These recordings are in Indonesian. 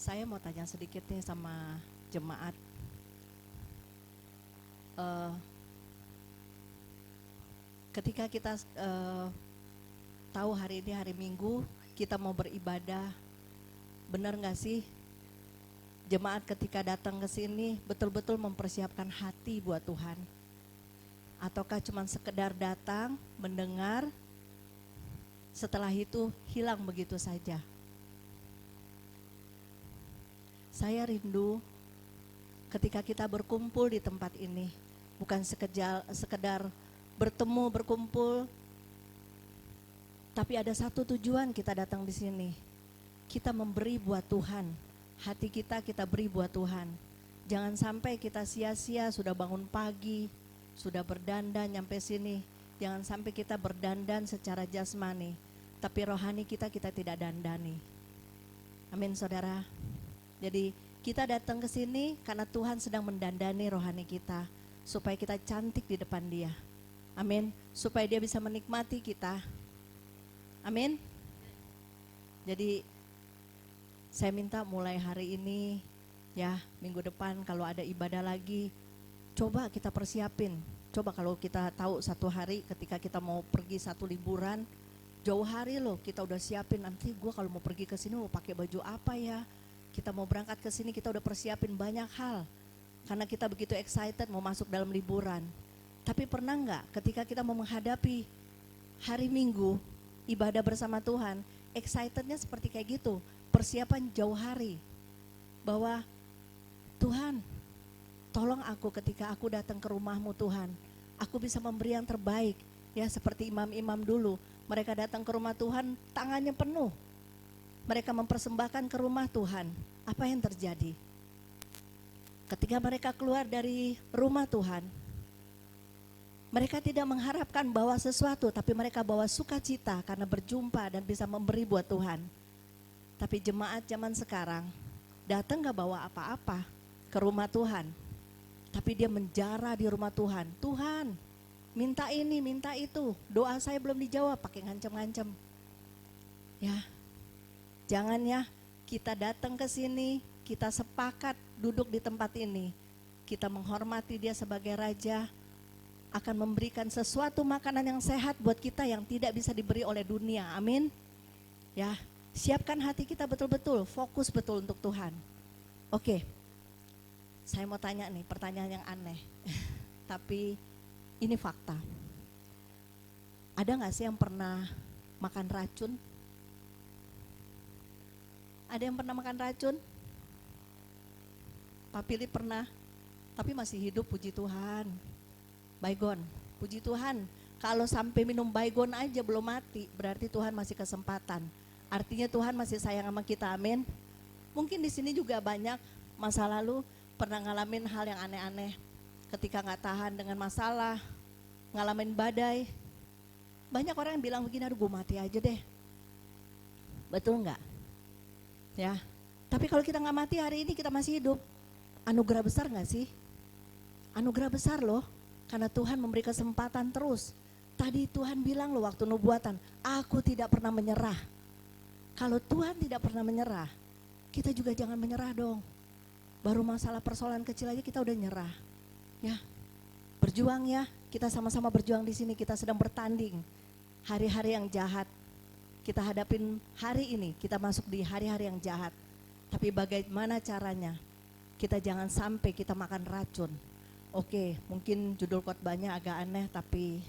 Saya mau tanya sedikit nih sama jemaat. Eh, Ketika kita tahu hari ini hari Minggu, kita mau beribadah, benar nggak sih? Jemaat ketika datang ke sini betul-betul mempersiapkan hati buat Tuhan. Ataukah cuma sekedar datang, mendengar, setelah itu hilang begitu saja? Saya rindu ketika kita berkumpul di tempat ini, bukan sekedar bertemu, berkumpul, tapi ada satu tujuan kita datang di sini. Kita memberi buat Tuhan, hati kita beri buat Tuhan. Jangan sampai kita sia-sia sudah bangun pagi, sudah berdandan nyampe sini. Jangan sampai kita berdandan secara jasmani, tapi rohani kita tidak dandani. Amin saudara. Jadi kita datang ke sini karena Tuhan sedang mendandani rohani kita, supaya kita cantik di depan Dia. Amin. Supaya Dia bisa menikmati kita. Amin. Jadi saya minta mulai hari ini, ya minggu depan kalau ada ibadah lagi, coba kita persiapin. Coba kalau kita tahu satu hari ketika kita mau pergi satu liburan, jauh hari loh kita udah siapin, nanti gue kalau mau pergi ke sini mau pakai baju apa ya. Kita mau berangkat ke sini kita udah persiapin banyak hal. Karena kita begitu excited mau masuk dalam liburan. Tapi pernah enggak ketika kita mau menghadapi hari Minggu, ibadah bersama Tuhan, excitednya seperti kayak gitu, persiapan jauh hari. Bahwa Tuhan, tolong aku ketika aku datang ke rumah-Mu Tuhan, aku bisa memberi yang terbaik. Ya seperti imam-imam dulu, mereka datang ke rumah Tuhan, tangannya penuh. Mereka mempersembahkan ke rumah Tuhan. Apa yang terjadi? Ketika mereka keluar dari rumah Tuhan, mereka tidak mengharapkan bawa sesuatu, tapi mereka bawa sukacita karena berjumpa dan bisa memberi buat Tuhan. Tapi jemaat zaman sekarang datang gak bawa apa-apa ke rumah Tuhan, tapi dia menjara di rumah Tuhan. Tuhan, minta ini, minta itu, doa saya belum dijawab, pakai ngancam-ngancam. Ya, jangan ya, kita datang ke sini, kita sepakat duduk di tempat ini, kita menghormati Dia sebagai Raja, akan memberikan sesuatu makanan yang sehat buat kita yang tidak bisa diberi oleh dunia. Amin. Ya, siapkan hati kita betul-betul, fokus betul untuk Tuhan. Oke, saya mau tanya nih pertanyaan yang aneh, tapi ini fakta. Ada gak sih yang pernah makan racun? Ada yang pernah makan racun? Pak Philip pernah, tapi masih hidup, puji Tuhan. Baygon, puji Tuhan. Kalau sampai minum baygon aja belum mati, berarti Tuhan masih kesempatan. Artinya Tuhan masih sayang sama kita, amin. Mungkin di sini juga banyak masa lalu pernah ngalamin hal yang aneh-aneh. Ketika gak tahan dengan masalah, ngalamin badai. Banyak orang yang bilang begini, aduh gue mati aja deh. Betul gak? Ya, tapi kalau kita gak mati hari ini kita masih hidup, anugerah besar gak sih? Anugerah besar loh. Karena Tuhan memberi kesempatan terus. Tadi Tuhan bilang loh waktu nubuatan, aku tidak pernah menyerah. Kalau Tuhan tidak pernah menyerah, kita juga jangan menyerah dong. Baru masalah persoalan kecil aja kita udah nyerah. Ya, berjuang ya, kita sama-sama berjuang di sini. Kita sedang bertanding hari-hari yang jahat. Kita hadapin hari ini, kita masuk di hari-hari yang jahat. Tapi bagaimana caranya? Kita jangan sampai kita makan racun. Oke, mungkin judul khotbahnya agak aneh, tapi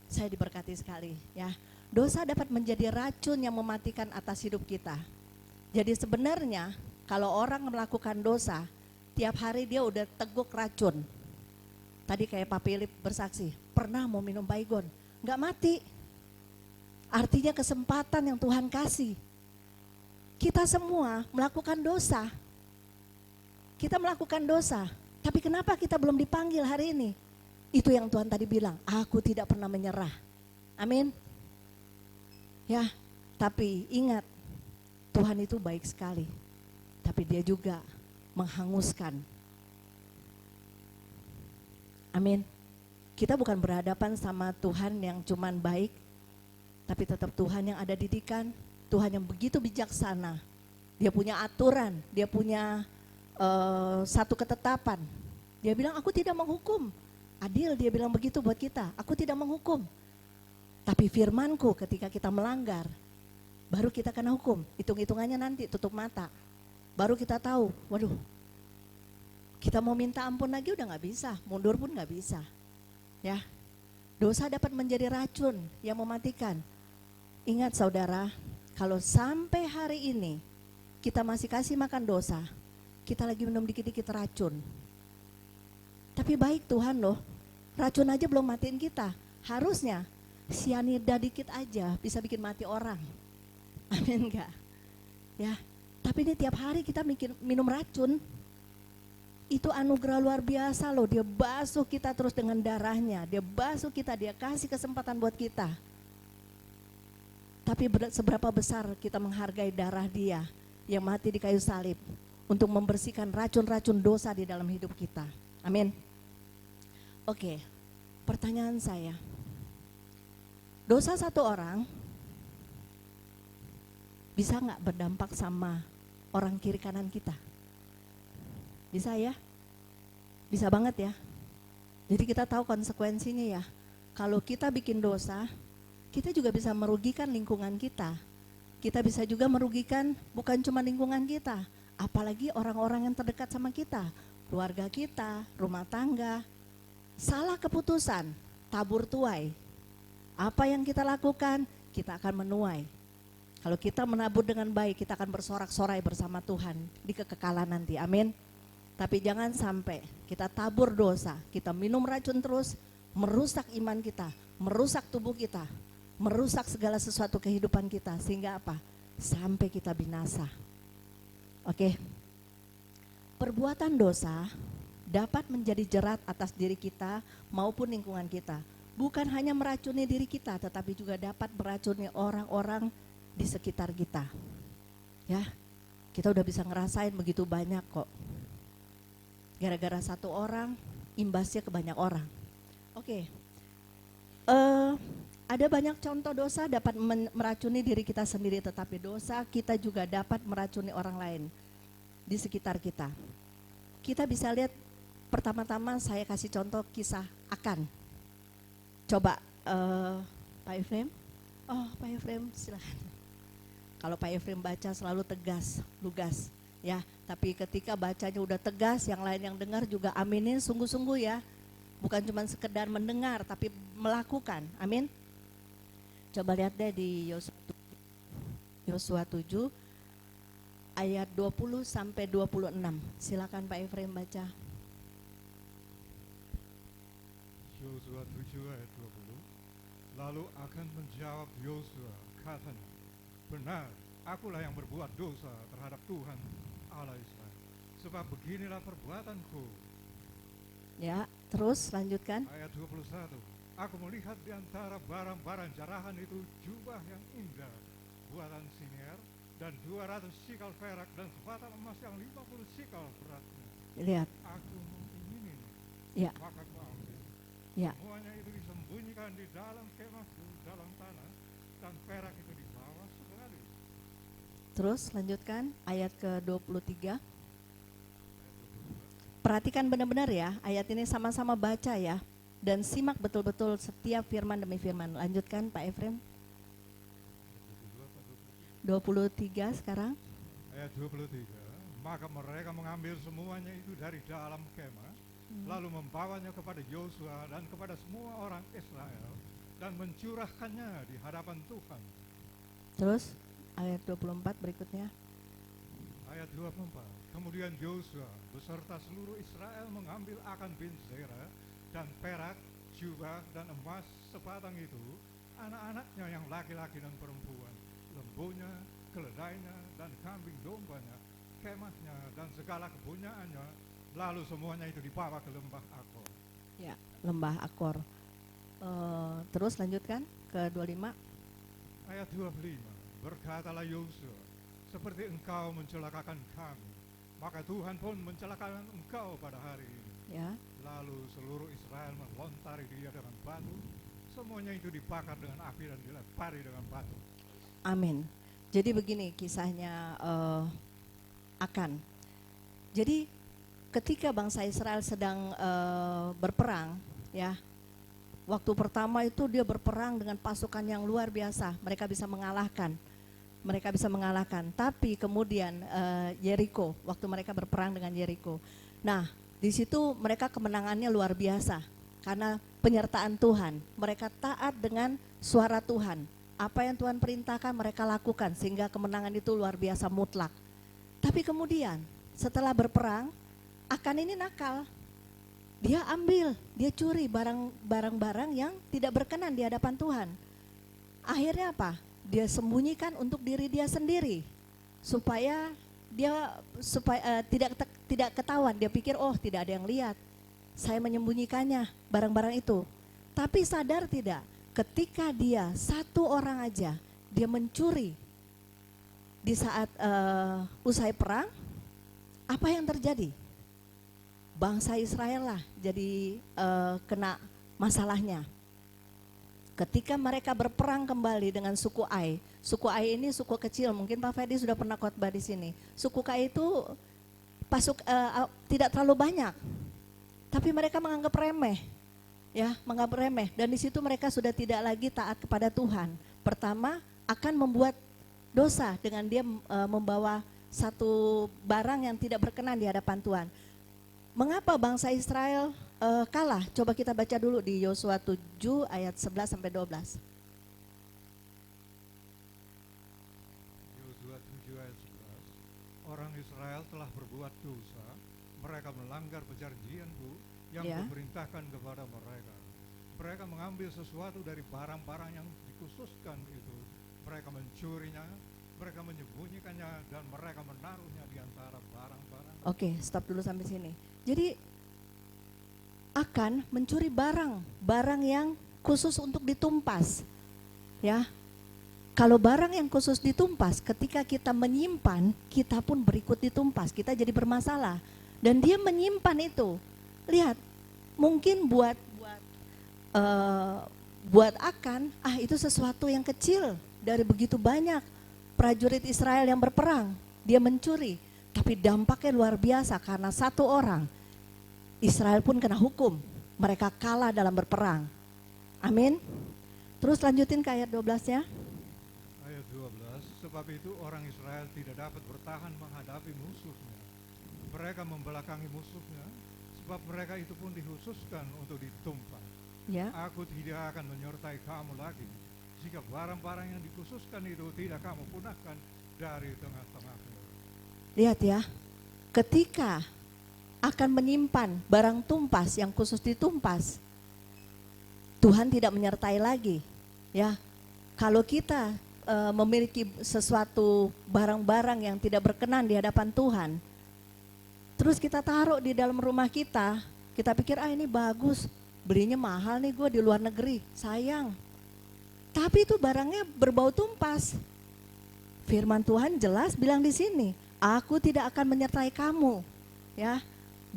saya diberkati sekali ya. Dosa dapat menjadi racun yang mematikan atas hidup kita. Jadi sebenarnya kalau orang melakukan dosa, tiap hari dia udah teguk racun. Tadi kayak Pak Philip bersaksi, pernah mau minum baygon, gak mati. Artinya kesempatan yang Tuhan kasih. Kita semua melakukan dosa. Kita melakukan dosa. Tapi kenapa kita belum dipanggil hari ini? Itu yang Tuhan tadi bilang, aku tidak pernah menyerah. Amin. Ya, tapi ingat, Tuhan itu baik sekali. Tapi Dia juga menghanguskan. Amin. Kita bukan berhadapan sama Tuhan yang cuman baik, tapi tetap Tuhan yang ada didikan, Tuhan yang begitu bijaksana. dia punya aturan, dia punya satu ketetapan. Dia bilang aku tidak menghukum. Adil dia bilang begitu buat kita, aku tidak menghukum. Tapi firmanku ketika kita melanggar, baru kita kena hukum. Hitung-hitungannya nanti tutup mata. Baru kita tahu, waduh, kita mau minta ampun lagi udah gak bisa, mundur pun gak bisa. Ya, dosa dapat menjadi racun yang mematikan. Ingat saudara, kalau sampai hari ini kita masih kasih makan dosa, kita lagi minum dikit-dikit racun. Tapi baik Tuhan loh, racun aja belum matiin kita. Harusnya sianida dikit aja bisa bikin mati orang. Amin enggak? Ya, tapi ini tiap hari kita minum racun. Itu anugerah luar biasa loh, dia basuh kita terus dengan darahnya. Dia basuh kita, dia kasih kesempatan buat kita. Tapi seberapa besar kita menghargai darah dia yang mati di kayu salib untuk membersihkan racun-racun dosa di dalam hidup kita. Amin. Oke, pertanyaan saya, dosa satu orang bisa nggak berdampak sama orang kiri kanan kita? Bisa ya? Bisa banget ya. Jadi kita tahu konsekuensinya ya. Kalau kita bikin dosa, kita juga bisa merugikan lingkungan kita. Kita bisa juga merugikan bukan cuma lingkungan kita, apalagi orang-orang yang terdekat sama kita, keluarga kita, rumah tangga. Salah keputusan, tabur tuai. Apa yang kita lakukan, kita akan menuai. Kalau kita menabur dengan baik, kita akan bersorak-sorai bersama Tuhan di kekekalan nanti, amin. Tapi jangan sampai kita tabur dosa, kita minum racun terus, merusak iman kita, merusak tubuh kita, merusak segala sesuatu kehidupan kita, sehingga apa? Sampai kita binasa. Oke. Perbuatan dosa dapat menjadi jerat atas diri kita maupun lingkungan kita. Bukan hanya meracuni diri kita, tetapi juga dapat meracuni orang-orang di sekitar kita. Ya, kita udah bisa ngerasain begitu banyak kok. Gara-gara satu orang, imbasnya ke banyak orang. Oke. Ada banyak contoh dosa dapat meracuni diri kita sendiri, tetapi dosa kita juga dapat meracuni orang lain di sekitar kita. Kita bisa lihat, pertama-tama saya kasih contoh kisah Akan. Coba Pak Efrem. Oh, Pak Efrem silakan. Kalau Pak Efrem baca selalu tegas, lugas, ya. Tapi ketika bacanya udah tegas, yang lain yang dengar juga aminin sungguh-sungguh ya. Bukan cuma sekedar mendengar, tapi melakukan. Amin. Coba lihat deh di Yosua 7 ayat 20 sampai 26. Silakan Pak Efrem baca. Yosua 7 ayat 20. Lalu Akan menjawab Yosua, katanya, benar, akulah yang berbuat dosa terhadap Tuhan Allah Israel, sebab beginilah perbuatanku. Ya, terus lanjutkan. Ayat 21. Aku melihat di antara barang-barang jarahan itu jubah yang indah buatan Siniar dan 200 sikal perak dan sebatang emas yang 50 sikal beratnya. Lihat. Aku mengingininya. Ya. Maka aku ambil. Ya. Semuanya itu disembunyikan di dalam kemahku dalam tanah, dan perak itu dibawa sekali. Terus lanjutkan ayat ke-23. Perhatikan benar-benar ya, ayat ini sama-sama baca ya. Dan simak betul-betul setiap firman demi firman. Lanjutkan Pak Efrem. 23 sekarang. Ayat 23. Maka mereka mengambil semuanya itu dari dalam kemah, lalu membawanya kepada Yosua dan kepada semua orang Israel, dan mencurahkannya di hadapan Tuhan. Terus ayat 24 berikutnya. Ayat 24. Kemudian Yosua beserta seluruh Israel mengambil Akan bin Zera dan perak, jubah dan emas sebatang itu, anak-anaknya yang laki-laki dan perempuan, lembunya, keledainya dan kambing dombanya, kemahnya dan segala kepunyaannya, lalu semuanya itu dibawa ke lembah Akor. Ya, lembah Akor. Terus lanjutkan ke 25. Ayat 25. Berkatalah Yosua, seperti engkau mencelakakan kami, maka Tuhan pun mencelakakan engkau pada hari ini. Ya. Lalu seluruh Israel melontari dia dengan batu, semuanya itu dibakar dengan api dan dilempari dengan batu. Amin. Jadi begini kisahnya Akan. Jadi ketika bangsa Israel sedang berperang, ya, waktu pertama itu dia berperang dengan pasukan yang luar biasa, mereka bisa mengalahkan. Tapi kemudian Yeriko, waktu mereka berperang dengan Yeriko. Nah, di situ mereka kemenangannya luar biasa karena penyertaan Tuhan. Mereka taat dengan suara Tuhan. Apa yang Tuhan perintahkan mereka lakukan sehingga kemenangan itu luar biasa mutlak. Tapi kemudian setelah berperang, Akan ini nakal. Dia ambil, dia curi barang-barang yang tidak berkenan di hadapan Tuhan. Akhirnya apa? Dia sembunyikan untuk diri dia sendiri supaya tidak ketahuan. Dia pikir, oh tidak ada yang lihat, saya menyembunyikannya barang-barang itu. Tapi sadar tidak, ketika dia satu orang aja dia mencuri di saat usai perang, apa yang terjadi? Bangsa Israel lah jadi kena masalahnya. Ketika mereka berperang kembali dengan suku Ai. Suku Ai ini suku kecil, mungkin Pak Ferdi sudah pernah khotbah di sini. Suku Ai itu tidak terlalu banyak, tapi mereka menganggap remeh, ya, menganggap remeh. Dan di situ mereka sudah tidak lagi taat kepada Tuhan. Pertama, akan membuat dosa dengan dia membawa satu barang yang tidak berkenan di hadapan Tuhan. Mengapa bangsa Israel kalah? Coba kita baca dulu di Yosua 7 ayat 11 sampai 12. Yosua 7 ayat 11. Orang Israel telah berbuat dosa, mereka melanggar perjanjianku yang kuperintahkan kepada mereka. Mereka mengambil sesuatu dari barang-barang yang dikhususkan itu. Mereka mencurinya, mereka menyembunyikannya, dan mereka menaruhnya di antara barang-barang. Oke, stop dulu sampai sini. Jadi akan mencuri barang yang khusus untuk ditumpas. Ya. Kalau barang yang khusus ditumpas, ketika kita menyimpan, kita pun berikut ditumpas, kita jadi bermasalah. Dan dia menyimpan itu. Lihat, mungkin buat Akan, itu sesuatu yang kecil dari begitu banyak prajurit Israel yang berperang. Dia mencuri, tapi dampaknya luar biasa karena satu orang. Israel pun kena hukum, mereka kalah dalam berperang. Amin. Terus lanjutin ke ayat 12-nya. Ayat 12, sebab itu orang Israel tidak dapat bertahan menghadapi musuhnya. Mereka membelakangi musuhnya, sebab mereka itu pun dikhususkan untuk ditumpas. Ya. Aku tidak akan menyertai kamu lagi, jika barang-barang yang dikhususkan itu tidak kamu punahkan dari tengah-tengahmu. Lihat ya, ketika akan menyimpan barang tumpas yang khusus ditumpas, Tuhan tidak menyertai lagi. Ya, kalau kita memiliki sesuatu barang-barang yang tidak berkenan di hadapan Tuhan, terus kita taruh di dalam rumah kita pikir ini bagus, belinya mahal nih, gue di luar negeri, sayang. Tapi itu barangnya berbau tumpas. Firman Tuhan jelas bilang di sini, aku tidak akan menyertai kamu, ya.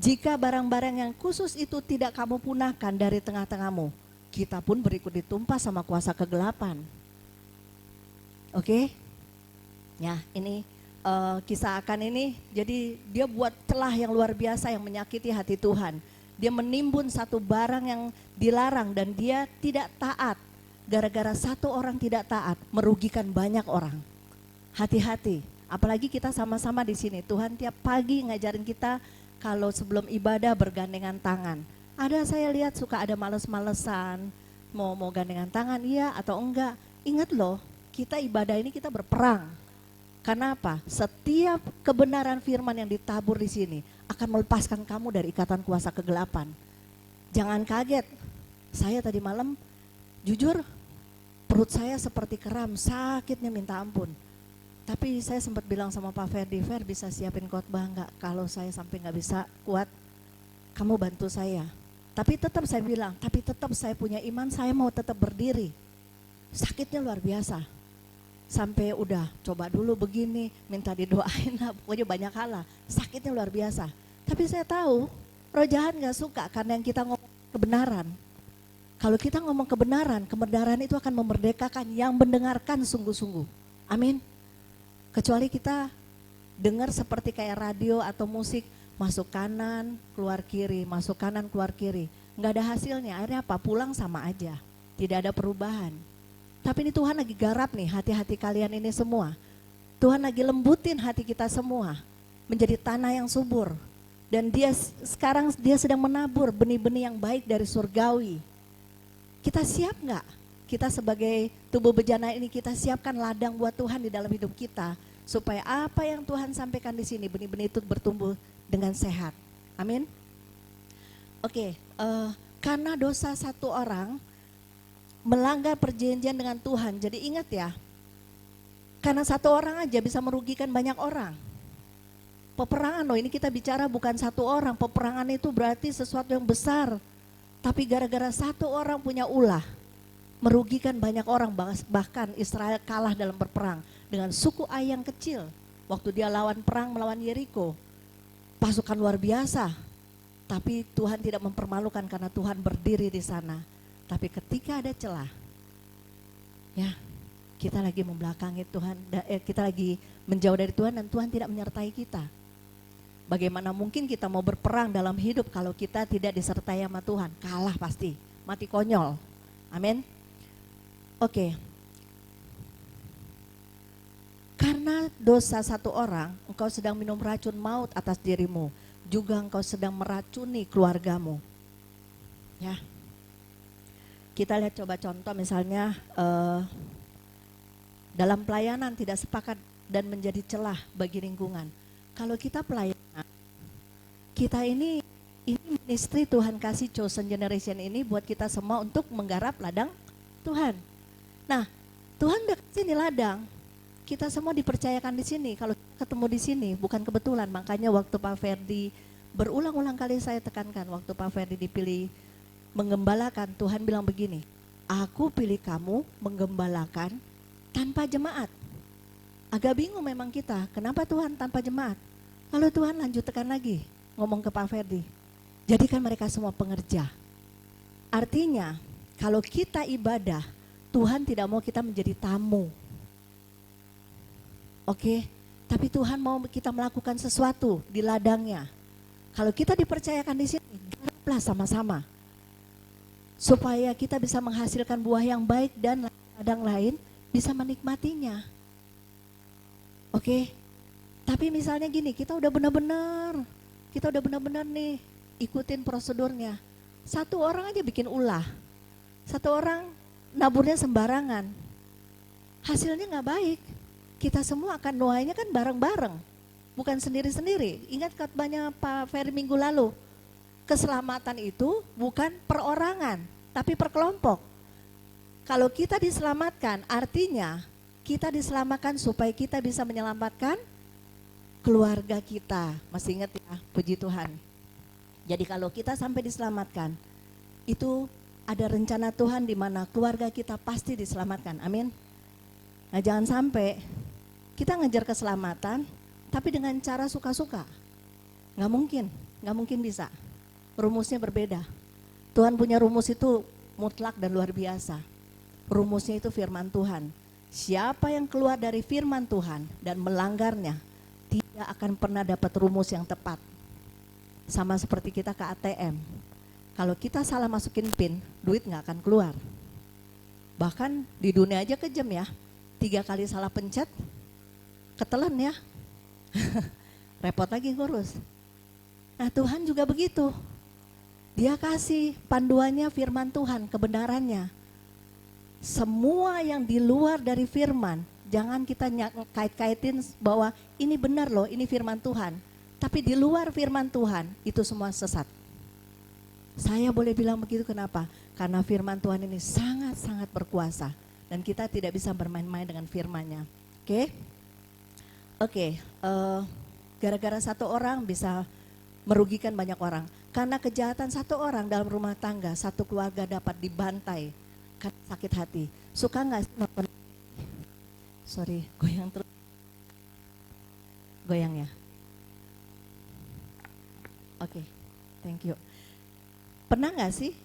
Jika barang-barang yang khusus itu tidak kamu punahkan dari tengah-tengahmu, kita pun berikut ditumpas sama kuasa kegelapan. Oke? Ya, ini kisah Akan ini, jadi dia buat celah yang luar biasa yang menyakiti hati Tuhan. Dia menimbun satu barang yang dilarang dan dia tidak taat. Gara-gara satu orang tidak taat, merugikan banyak orang. Hati-hati, apalagi kita sama-sama di sini. Tuhan tiap pagi ngajarin kita kalau sebelum ibadah bergandengan tangan. Ada saya lihat suka ada males-malesan, mau gandengan tangan iya atau enggak. Ingat loh, kita ibadah ini kita berperang. Karena apa? Setiap kebenaran firman yang ditabur di sini akan melepaskan kamu dari ikatan kuasa kegelapan. Jangan kaget, saya tadi malam jujur perut saya seperti kram, sakitnya minta ampun. Tapi saya sempat bilang sama Pak Ferdi, Fer bisa siapin khotbah enggak? Kalau saya sampai enggak bisa kuat, kamu bantu saya. Tapi tetap saya bilang, tapi tetap saya punya iman, saya mau tetap berdiri. Sakitnya luar biasa. Sampai udah coba dulu begini, minta didoain lah, pokoknya banyak hal lah. Sakitnya luar biasa. Tapi saya tahu, roh jahat enggak suka karena yang kita ngomong kebenaran. Kalau kita ngomong kebenaran itu akan memerdekakan yang mendengarkan sungguh-sungguh. Amin. Kecuali kita dengar seperti kayak radio atau musik, masuk kanan, keluar kiri, masuk kanan, keluar kiri. Nggak ada hasilnya, akhirnya apa? Pulang sama aja, tidak ada perubahan. Tapi ini Tuhan lagi garap nih hati-hati kalian ini semua. Tuhan lagi lembutin hati kita semua, menjadi tanah yang subur. Dan sekarang dia sedang menabur benih-benih yang baik dari surgawi. Kita siap nggak? Kita sebagai tubuh bejana ini kita siapkan ladang buat Tuhan di dalam hidup kita. Supaya apa yang Tuhan sampaikan di sini, benih-benih itu bertumbuh dengan sehat. Amin. Oke, karena dosa satu orang melanggar perjanjian dengan Tuhan. Jadi ingat ya, karena satu orang aja bisa merugikan banyak orang. Peperangan loh, ini kita bicara bukan satu orang. Peperangan itu berarti sesuatu yang besar. Tapi gara-gara satu orang punya ulah, merugikan banyak orang. Bahkan Israel kalah dalam berperang dengan suku Ai yang kecil. Waktu dia lawan perang melawan Yeriko, pasukan luar biasa. Tapi Tuhan tidak mempermalukan karena Tuhan berdiri di sana. Tapi ketika ada celah, ya kita lagi membelakangi Tuhan, kita lagi menjauh dari Tuhan dan Tuhan tidak menyertai kita. Bagaimana mungkin kita mau berperang dalam hidup kalau kita tidak disertai sama Tuhan? Kalah pasti, mati konyol. Amin. Oke. Karena dosa satu orang, engkau sedang minum racun maut atas dirimu. Juga engkau sedang meracuni keluargamu. Ya. Kita lihat coba contoh misalnya dalam pelayanan tidak sepakat dan menjadi celah bagi lingkungan. Kalau kita pelayanan, kita ini ministry Tuhan kasih chosen generation ini buat kita semua untuk menggarap ladang Tuhan. Nah, Tuhan udah kasih nih ladang. Kita semua dipercayakan di sini. Kalau ketemu di sini bukan kebetulan. Makanya waktu Pak Ferdi, berulang-ulang kali saya tekankan, waktu Pak Ferdi dipilih menggembalakan, Tuhan bilang begini, aku pilih kamu menggembalakan tanpa jemaat. Agak bingung memang kita, kenapa Tuhan tanpa jemaat? Lalu Tuhan lanjut tekan lagi, ngomong ke Pak Ferdi, jadikan mereka semua pengerja. Artinya, kalau kita ibadah, Tuhan tidak mau kita menjadi tamu. Oke, tapi Tuhan mau kita melakukan sesuatu di ladangnya. Kalau kita dipercayakan di sini, garaplah sama-sama. Supaya kita bisa menghasilkan buah yang baik dan ladang lain bisa menikmatinya. Oke, tapi misalnya gini, kita udah benar-benar nih ikutin prosedurnya. Satu orang aja bikin ulah, satu orang naburnya sembarangan, hasilnya nggak baik. Kita semua akan nuainya kan bareng-bareng, bukan sendiri-sendiri. Ingat khotbahnya Pak Ferry minggu lalu, keselamatan itu bukan perorangan, tapi per kelompok. Kalau kita diselamatkan, artinya kita diselamatkan supaya kita bisa menyelamatkan keluarga kita. Masih ingat ya, puji Tuhan. Jadi kalau kita sampai diselamatkan, itu ada rencana Tuhan di mana keluarga kita pasti diselamatkan. Amin. Nah, jangan sampai kita ngejar keselamatan, tapi dengan cara suka-suka. Nggak mungkin bisa. Rumusnya berbeda. Tuhan punya rumus itu mutlak dan luar biasa. Rumusnya itu firman Tuhan. Siapa yang keluar dari firman Tuhan dan melanggarnya, tidak akan pernah dapat rumus yang tepat. Sama seperti kita ke ATM. Kalau kita salah masukin PIN, duit nggak akan keluar. Bahkan di dunia aja kejam ya. 3 kali salah pencet, ketelan ya. Repot lagi ngurus. Nah, Tuhan juga begitu. Dia kasih panduannya firman Tuhan, kebenarannya. Semua yang di luar dari firman, jangan kita kait-kaitin bahwa ini benar loh, ini firman Tuhan. Tapi di luar firman Tuhan, itu semua sesat. Saya boleh bilang begitu kenapa? Karena firman Tuhan ini sangat-sangat berkuasa. Dan kita tidak bisa bermain-main dengan firman-Nya. Oke, gara-gara satu orang bisa merugikan banyak orang. Karena kejahatan satu orang dalam rumah tangga, satu keluarga dapat dibantai karena sakit hati. Suka nggak sih nonton? Sorry, goyang terus. Goyang ya. Oke, thank you. Pernah nggak sih,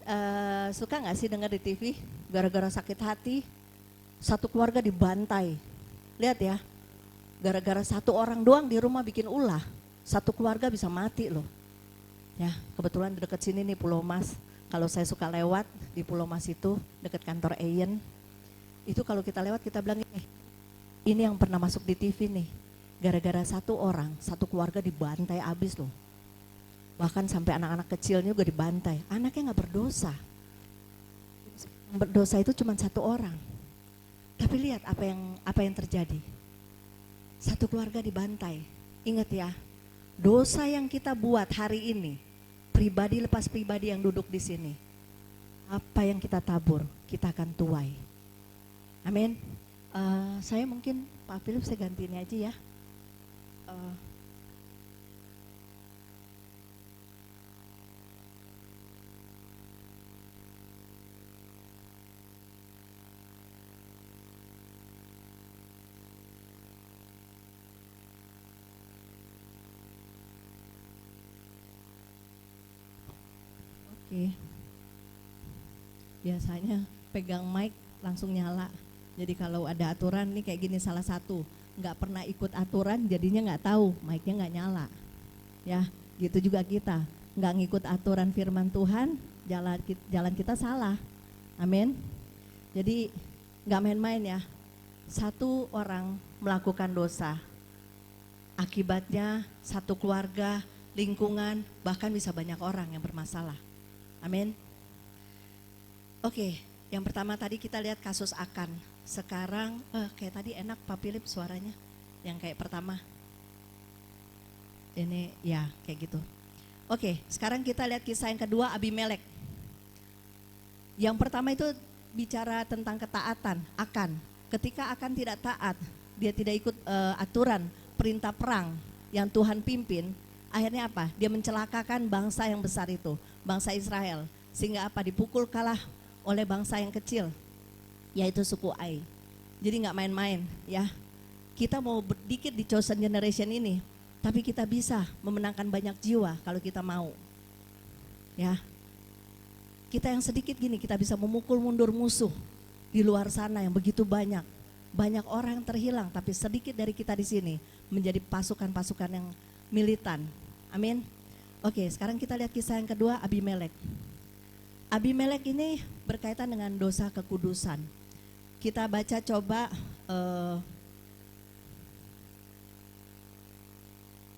suka nggak sih dengar di TV, gara-gara sakit hati, satu keluarga dibantai. Lihat ya, Gara-gara satu orang doang di rumah bikin ulah, satu keluarga bisa mati loh. Ya, kebetulan di dekat sini nih Pulau Mas. Kalau saya suka lewat di Pulau Mas itu dekat kantor Ayen. Itu kalau kita lewat kita bilang ini yang pernah masuk di TV nih. Gara-gara satu orang, satu keluarga dibantai abis loh. Bahkan sampai anak-anak kecilnya juga dibantai. Anaknya nggak berdosa. Yang berdosa itu cuma satu orang. Tapi lihat apa yang terjadi. Satu keluarga dibantai. Ingat ya, dosa yang kita buat hari ini, pribadi lepas pribadi yang duduk di sini, apa yang kita tabur, kita akan tuai. Amin. Saya mungkin Pak Philip saya ganti ini aja ya. Oke. Biasanya pegang mic langsung nyala. Jadi kalau ada aturan nih kayak gini salah satu nggak pernah ikut aturan jadinya nggak tahu mic-nya nggak nyala. Ya, gitu juga kita nggak ngikut aturan firman Tuhan, jalan kita salah. Amin. Jadi nggak main-main ya. Satu orang melakukan dosa, akibatnya satu keluarga, lingkungan, bahkan bisa banyak orang yang bermasalah. Amin. Oke, yang pertama tadi kita lihat kasus Akan. Sekarang kayak tadi enak Pak Philip suaranya. Yang kayak pertama. Ini ya kayak gitu. Oke, sekarang kita lihat kisah yang kedua, Abimelek. Yang pertama itu bicara tentang ketaatan, Akan. Ketika Akan tidak taat, dia tidak ikut aturan perintah perang yang Tuhan pimpin, akhirnya apa? Dia mencelakakan bangsa yang besar itu, bangsa Israel. Sehingga apa? Dipukul kalah oleh bangsa yang kecil, yaitu suku Ai. Jadi nggak main-main ya. Kita mau berdikit di chosen generation ini, tapi kita bisa memenangkan banyak jiwa kalau kita mau. Ya. Kita yang sedikit gini, kita bisa memukul mundur musuh di luar sana yang begitu banyak. Banyak orang yang terhilang, tapi sedikit dari kita di sini menjadi pasukan-pasukan yang militan. Amin. Oke, sekarang kita lihat kisah yang kedua, Abimelek. Abimelek ini berkaitan dengan dosa kekudusan. Kita baca coba,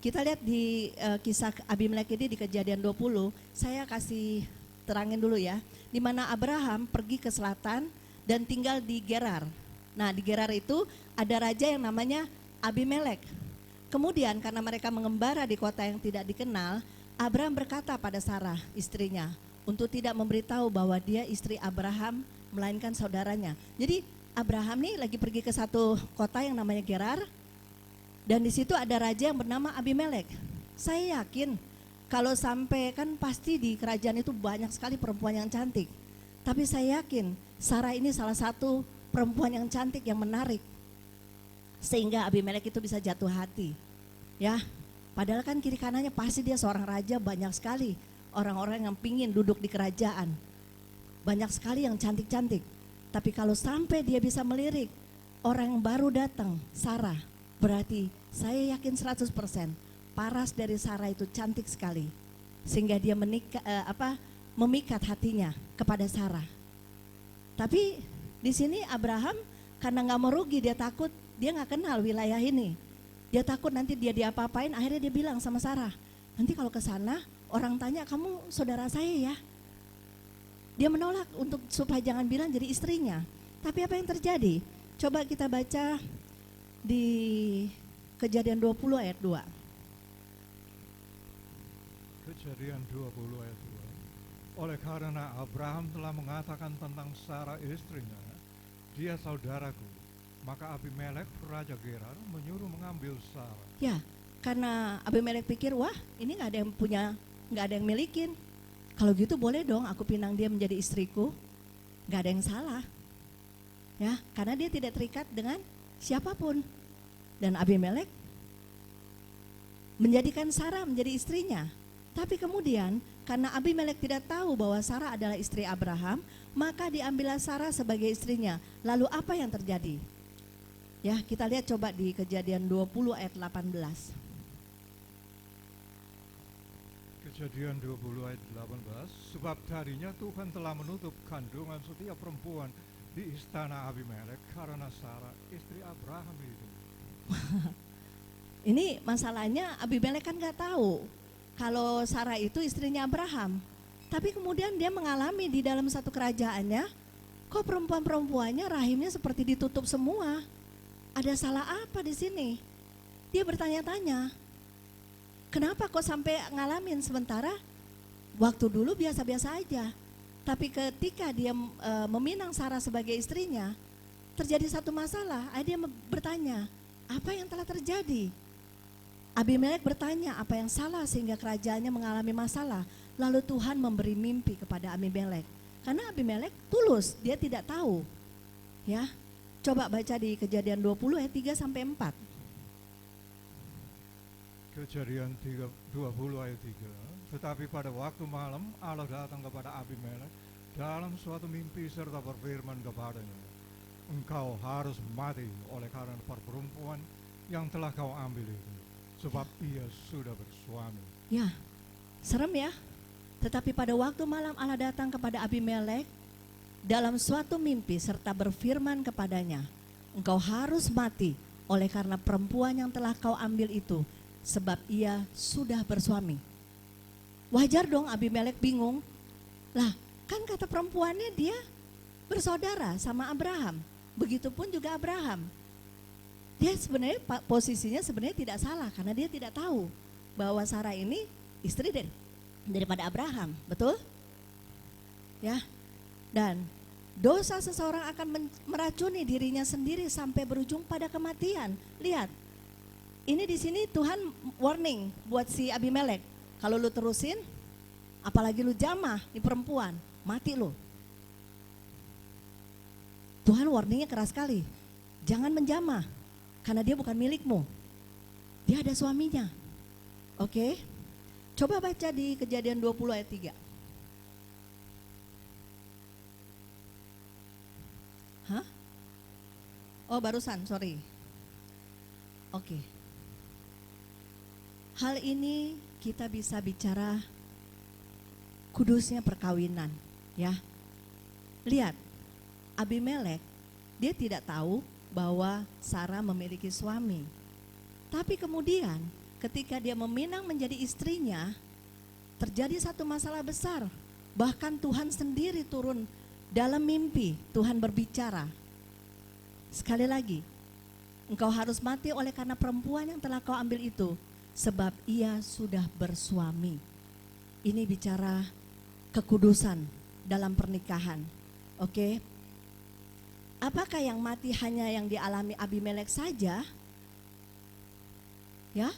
kita lihat di kisah Abimelek ini di Kejadian 20, saya kasih terangin dulu ya. Di mana Abraham pergi ke selatan dan tinggal di Gerar. Nah di Gerar itu ada raja yang namanya Abimelek. Kemudian karena mereka mengembara di kota yang tidak dikenal, Abraham berkata pada Sarah istrinya, untuk tidak memberitahu bahwa dia istri Abraham, melainkan saudaranya. Jadi Abraham nih lagi pergi ke satu kota yang namanya Gerar, dan di situ ada raja yang bernama Abimelek. Saya yakin kalau sampai kan pasti di kerajaan itu banyak sekali perempuan yang cantik. Tapi saya yakin Sarah ini salah satu perempuan yang cantik yang menarik. Sehingga Abimelek itu bisa jatuh hati. Ya, padahal kan kiri kanannya pasti dia seorang raja, banyak sekali orang-orang yang pingin duduk di kerajaan. Banyak sekali yang cantik-cantik. Tapi kalau sampai dia bisa melirik orang yang baru datang, Sarah, berarti saya yakin 100% paras dari Sarah itu cantik sekali. Sehingga dia memikat hatinya kepada Sarah. Tapi di sini Abraham karena nggak mau rugi, dia takut, dia nggak kenal wilayah ini. Dia takut nanti dia diapa-apain, akhirnya dia bilang sama Sarah, nanti kalau ke sana orang tanya kamu saudara saya ya. Dia menolak untuk supaya jangan bilang jadi istrinya. Tapi apa yang terjadi? Coba kita baca di Kejadian 20 ayat 2. Kejadian 20 ayat 2. Oleh karena Abraham telah mengatakan tentang Sarah istrinya, dia saudaraku, maka Abimelek raja Gerar menyuruh mengambil Sarah. Ya, karena Abimelek pikir, wah ini nggak ada yang punya, nggak ada yang milikin. Kalau gitu boleh dong aku pinang dia menjadi istriku, nggak ada yang salah. Ya, karena dia tidak terikat dengan siapapun. Dan Abimelek menjadikan Sarah menjadi istrinya. Tapi kemudian karena Abimelek tidak tahu bahwa Sarah adalah istri Abraham, maka diambillah Sarah sebagai istrinya. Lalu apa yang terjadi? Ya, kita lihat coba di Kejadian 20 ayat 18. Kejadian 20 ayat 18, sebab darinya Tuhan telah menutup kandungan setiap perempuan di istana Abimelek karena Sarah istri Abraham itu. Ini masalahnya Abimelek kan gak tahu kalau Sarah itu istrinya Abraham. Tapi kemudian dia mengalami di dalam satu kerajaannya, kok perempuan-perempuannya rahimnya seperti ditutup semua. Ada salah apa di sini? Dia bertanya-tanya, kenapa kok sampai ngalamin, sementara waktu dulu biasa-biasa aja. Tapi ketika dia meminang Sarah sebagai istrinya, terjadi satu masalah. Dia bertanya, apa yang telah terjadi? Abimelek bertanya apa yang salah sehingga kerajaannya mengalami masalah. Lalu Tuhan memberi mimpi kepada Abimelek. Karena Abimelek tulus, dia tidak tahu. Ya, coba baca di Kejadian 20 ayat 3 sampai 4. Kejadian 20 ayat 3, tetapi pada waktu malam Allah datang kepada Abimelek dalam suatu mimpi serta berfirman kepadanya, engkau harus mati oleh karena perempuan yang telah kau ambil itu, sebab ia sudah bersuami. Ya, serem ya. Tetapi pada waktu malam Allah datang kepada Abimelek dalam suatu mimpi serta berfirman kepadanya, engkau harus mati oleh karena perempuan yang telah kau ambil itu, sebab ia sudah bersuami. Wajar dong Abimelek bingung. Lah, kan kata perempuannya dia bersaudara sama Abraham. Begitupun juga Abraham. Dia sebenarnya posisinya sebenarnya tidak salah karena dia tidak tahu bahwa Sarah ini istri daripada Abraham, betul? Ya. Dan dosa seseorang akan meracuni dirinya sendiri sampai berujung pada kematian. Lihat. Ini di sini Tuhan warning buat si Abimelek. Kalau lu terusin, apalagi lu jamah di perempuan, mati lu. Tuhan warningnya keras sekali. Jangan menjamah, karena dia bukan milikmu. Dia ada suaminya. Oke? Coba baca di Kejadian 20 ayat 3. Hah? Oh barusan, sorry. Oke. Hal ini kita bisa bicara kudusnya perkawinan, ya. Lihat, Abimelek dia tidak tahu bahwa Sarah memiliki suami. Tapi kemudian ketika dia meminang menjadi istrinya, terjadi satu masalah besar. Bahkan Tuhan sendiri turun dalam mimpi, Tuhan berbicara. Sekali lagi, engkau harus mati oleh karena perempuan yang telah kau ambil itu, sebab ia sudah bersuami. Ini bicara kekudusan dalam pernikahan. Oke? Apakah yang mati hanya yang dialami Abimelek saja? Ya?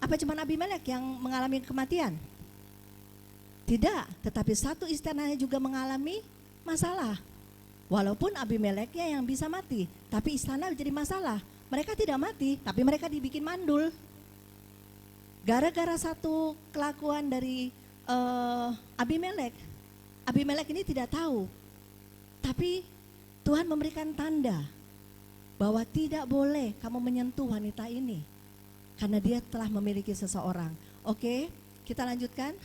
Apa cuma Abimelek yang mengalami kematian? Tidak, tetapi satu istananya juga mengalami masalah. Walaupun Abimeleknya yang bisa mati, tapi istana jadi masalah. Mereka tidak mati, tapi mereka dibikin mandul. Gara-gara satu kelakuan dari Abimelek. Abimelek ini tidak tahu. Tapi Tuhan memberikan tanda bahwa tidak boleh kamu menyentuh wanita ini. Karena dia telah memiliki seseorang. Oke, kita lanjutkan.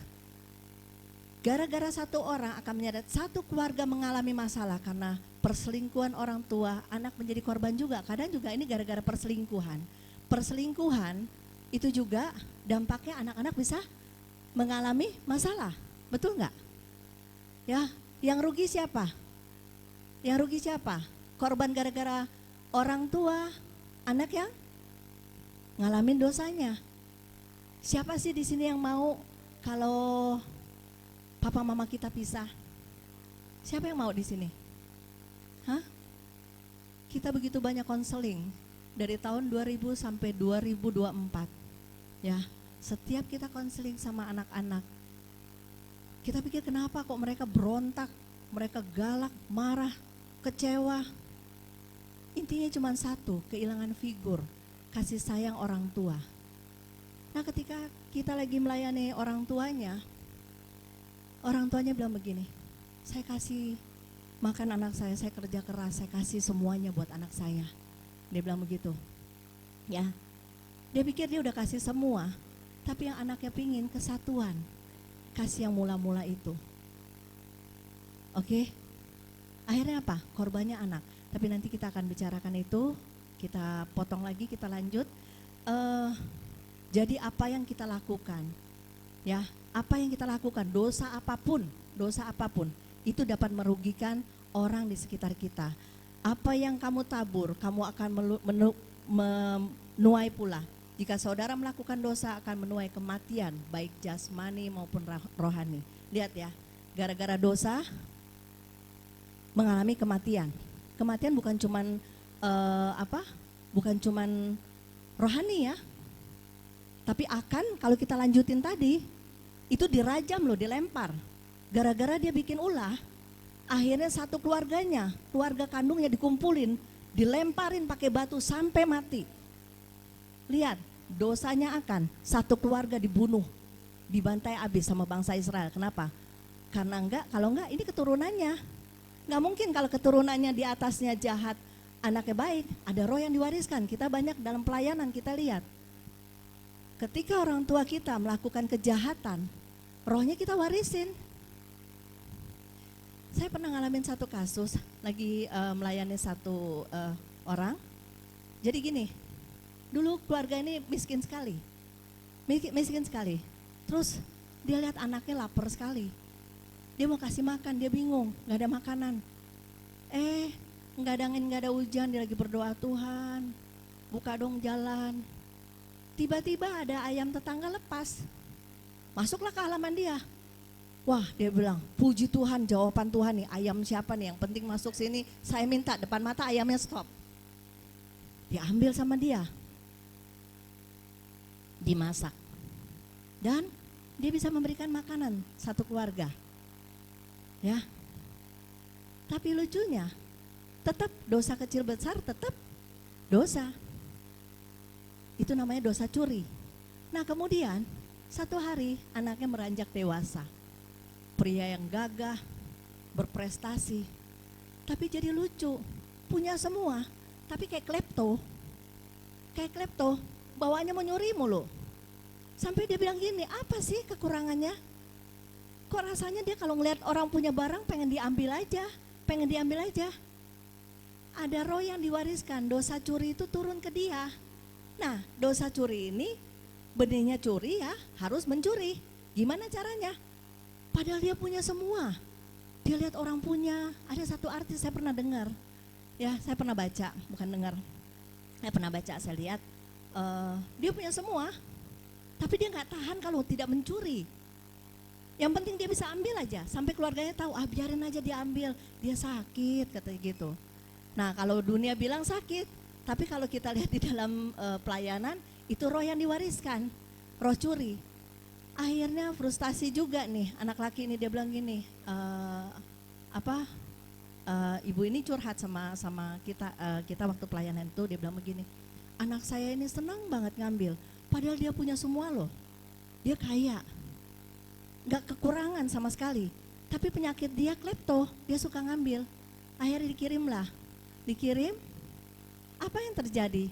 Gara-gara satu orang akan menyeret satu keluarga mengalami masalah karena perselingkuhan orang tua, anak menjadi korban juga. Kadang juga ini gara-gara perselingkuhan. Perselingkuhan itu juga dampaknya anak-anak bisa mengalami masalah. Betul nggak? Ya, yang rugi siapa? Yang rugi siapa? Korban gara-gara orang tua, anak yang ngalamin dosanya. Siapa sih di sini yang mau kalau papa mama kita pisah? Siapa yang mau di sini? Hah? Kita begitu banyak konseling dari tahun 2000 sampai 2024. Ya, setiap kita konseling sama anak-anak, kita pikir kenapa kok mereka berontak, mereka galak, marah, kecewa. Intinya cuma satu, kehilangan figur, kasih sayang orang tua. Nah ketika kita lagi melayani orang tuanya bilang begini, saya kasih makan anak saya kerja keras, saya kasih semuanya buat anak saya. Dia bilang begitu. Ya, dia pikir dia udah kasih semua, tapi yang anaknya pingin kesatuan. Kasih yang mula-mula itu. Oke? Akhirnya apa? Korbannya anak. Tapi nanti kita akan bicarakan itu, kita potong lagi, kita lanjut. Jadi apa yang kita lakukan? Ya, apa yang kita lakukan? Dosa apapun itu dapat merugikan orang di sekitar kita. Apa yang kamu tabur, kamu akan menuai pula. Jika saudara melakukan dosa akan menuai kematian, baik jasmani maupun rohani. Lihat ya, gara-gara dosa mengalami kematian. Kematian bukan cuman bukan cuman rohani ya. Tapi akan kalau kita lanjutin tadi, itu dirajam loh, dilempar. Gara-gara dia bikin ulah, akhirnya satu keluarganya, keluarga kandungnya dikumpulin, dilemparin pakai batu sampai mati. Lihat, dosanya akan satu keluarga dibunuh, dibantai habis sama bangsa Israel. Kenapa? Karena kalau enggak ini keturunannya. Enggak mungkin kalau keturunannya di atasnya jahat, anaknya baik, ada roh yang diwariskan. Kita banyak dalam pelayanan kita lihat. Ketika orang tua kita melakukan kejahatan, rohnya kita warisin. Saya pernah ngalamin satu kasus, lagi melayani satu orang. Jadi gini, dulu keluarga ini miskin sekali. Terus dia lihat anaknya lapar sekali. Dia mau kasih makan, dia bingung, gak ada makanan. Gak ada angin, gak ada hujan, dia lagi berdoa, Tuhan buka dong jalan. Tiba-tiba ada ayam tetangga lepas. Masuklah ke halaman dia. Wah, dia bilang, puji Tuhan, jawaban Tuhan nih, ayam siapa nih, yang penting masuk sini, saya minta, depan mata ayamnya stop. Diambil sama dia, dimasak, dan dia bisa memberikan makanan satu keluarga. Ya, tapi lucunya, tetap dosa kecil besar, tetap dosa. Itu namanya dosa curi. Nah kemudian, satu hari anaknya meranjak dewasa. Pria yang gagah, berprestasi, tapi jadi lucu, punya semua, tapi kayak klepto, bawaannya mau nyuri mulu. Sampai dia bilang gini, apa sih kekurangannya? Kok rasanya dia kalau ngelihat orang punya barang pengen diambil aja. Ada roh yang diwariskan, dosa curi itu turun ke dia. Nah dosa curi ini, benihnya curi ya, harus mencuri. Gimana caranya? Padahal dia punya semua. Dia lihat orang punya. Ada satu artis saya pernah dengar. Ya, saya pernah baca, bukan dengar. Saya pernah baca, saya lihat dia punya semua. Tapi dia nggak tahan kalau tidak mencuri. Yang penting dia bisa ambil aja. Sampai keluarganya tahu, biarin aja dia ambil. Dia sakit, katanya gitu. Nah, kalau dunia bilang sakit, tapi kalau kita lihat di dalam pelayanan, itu roh yang diwariskan, roh curi. Akhirnya frustasi juga nih, anak laki ini dia bilang gini, ibu ini curhat sama kita waktu pelayanan itu, dia bilang begini, anak saya ini senang banget ngambil, padahal dia punya semua loh, dia kaya, gak kekurangan sama sekali, tapi penyakit dia klepto, dia suka ngambil. Akhirnya dikirim, apa yang terjadi?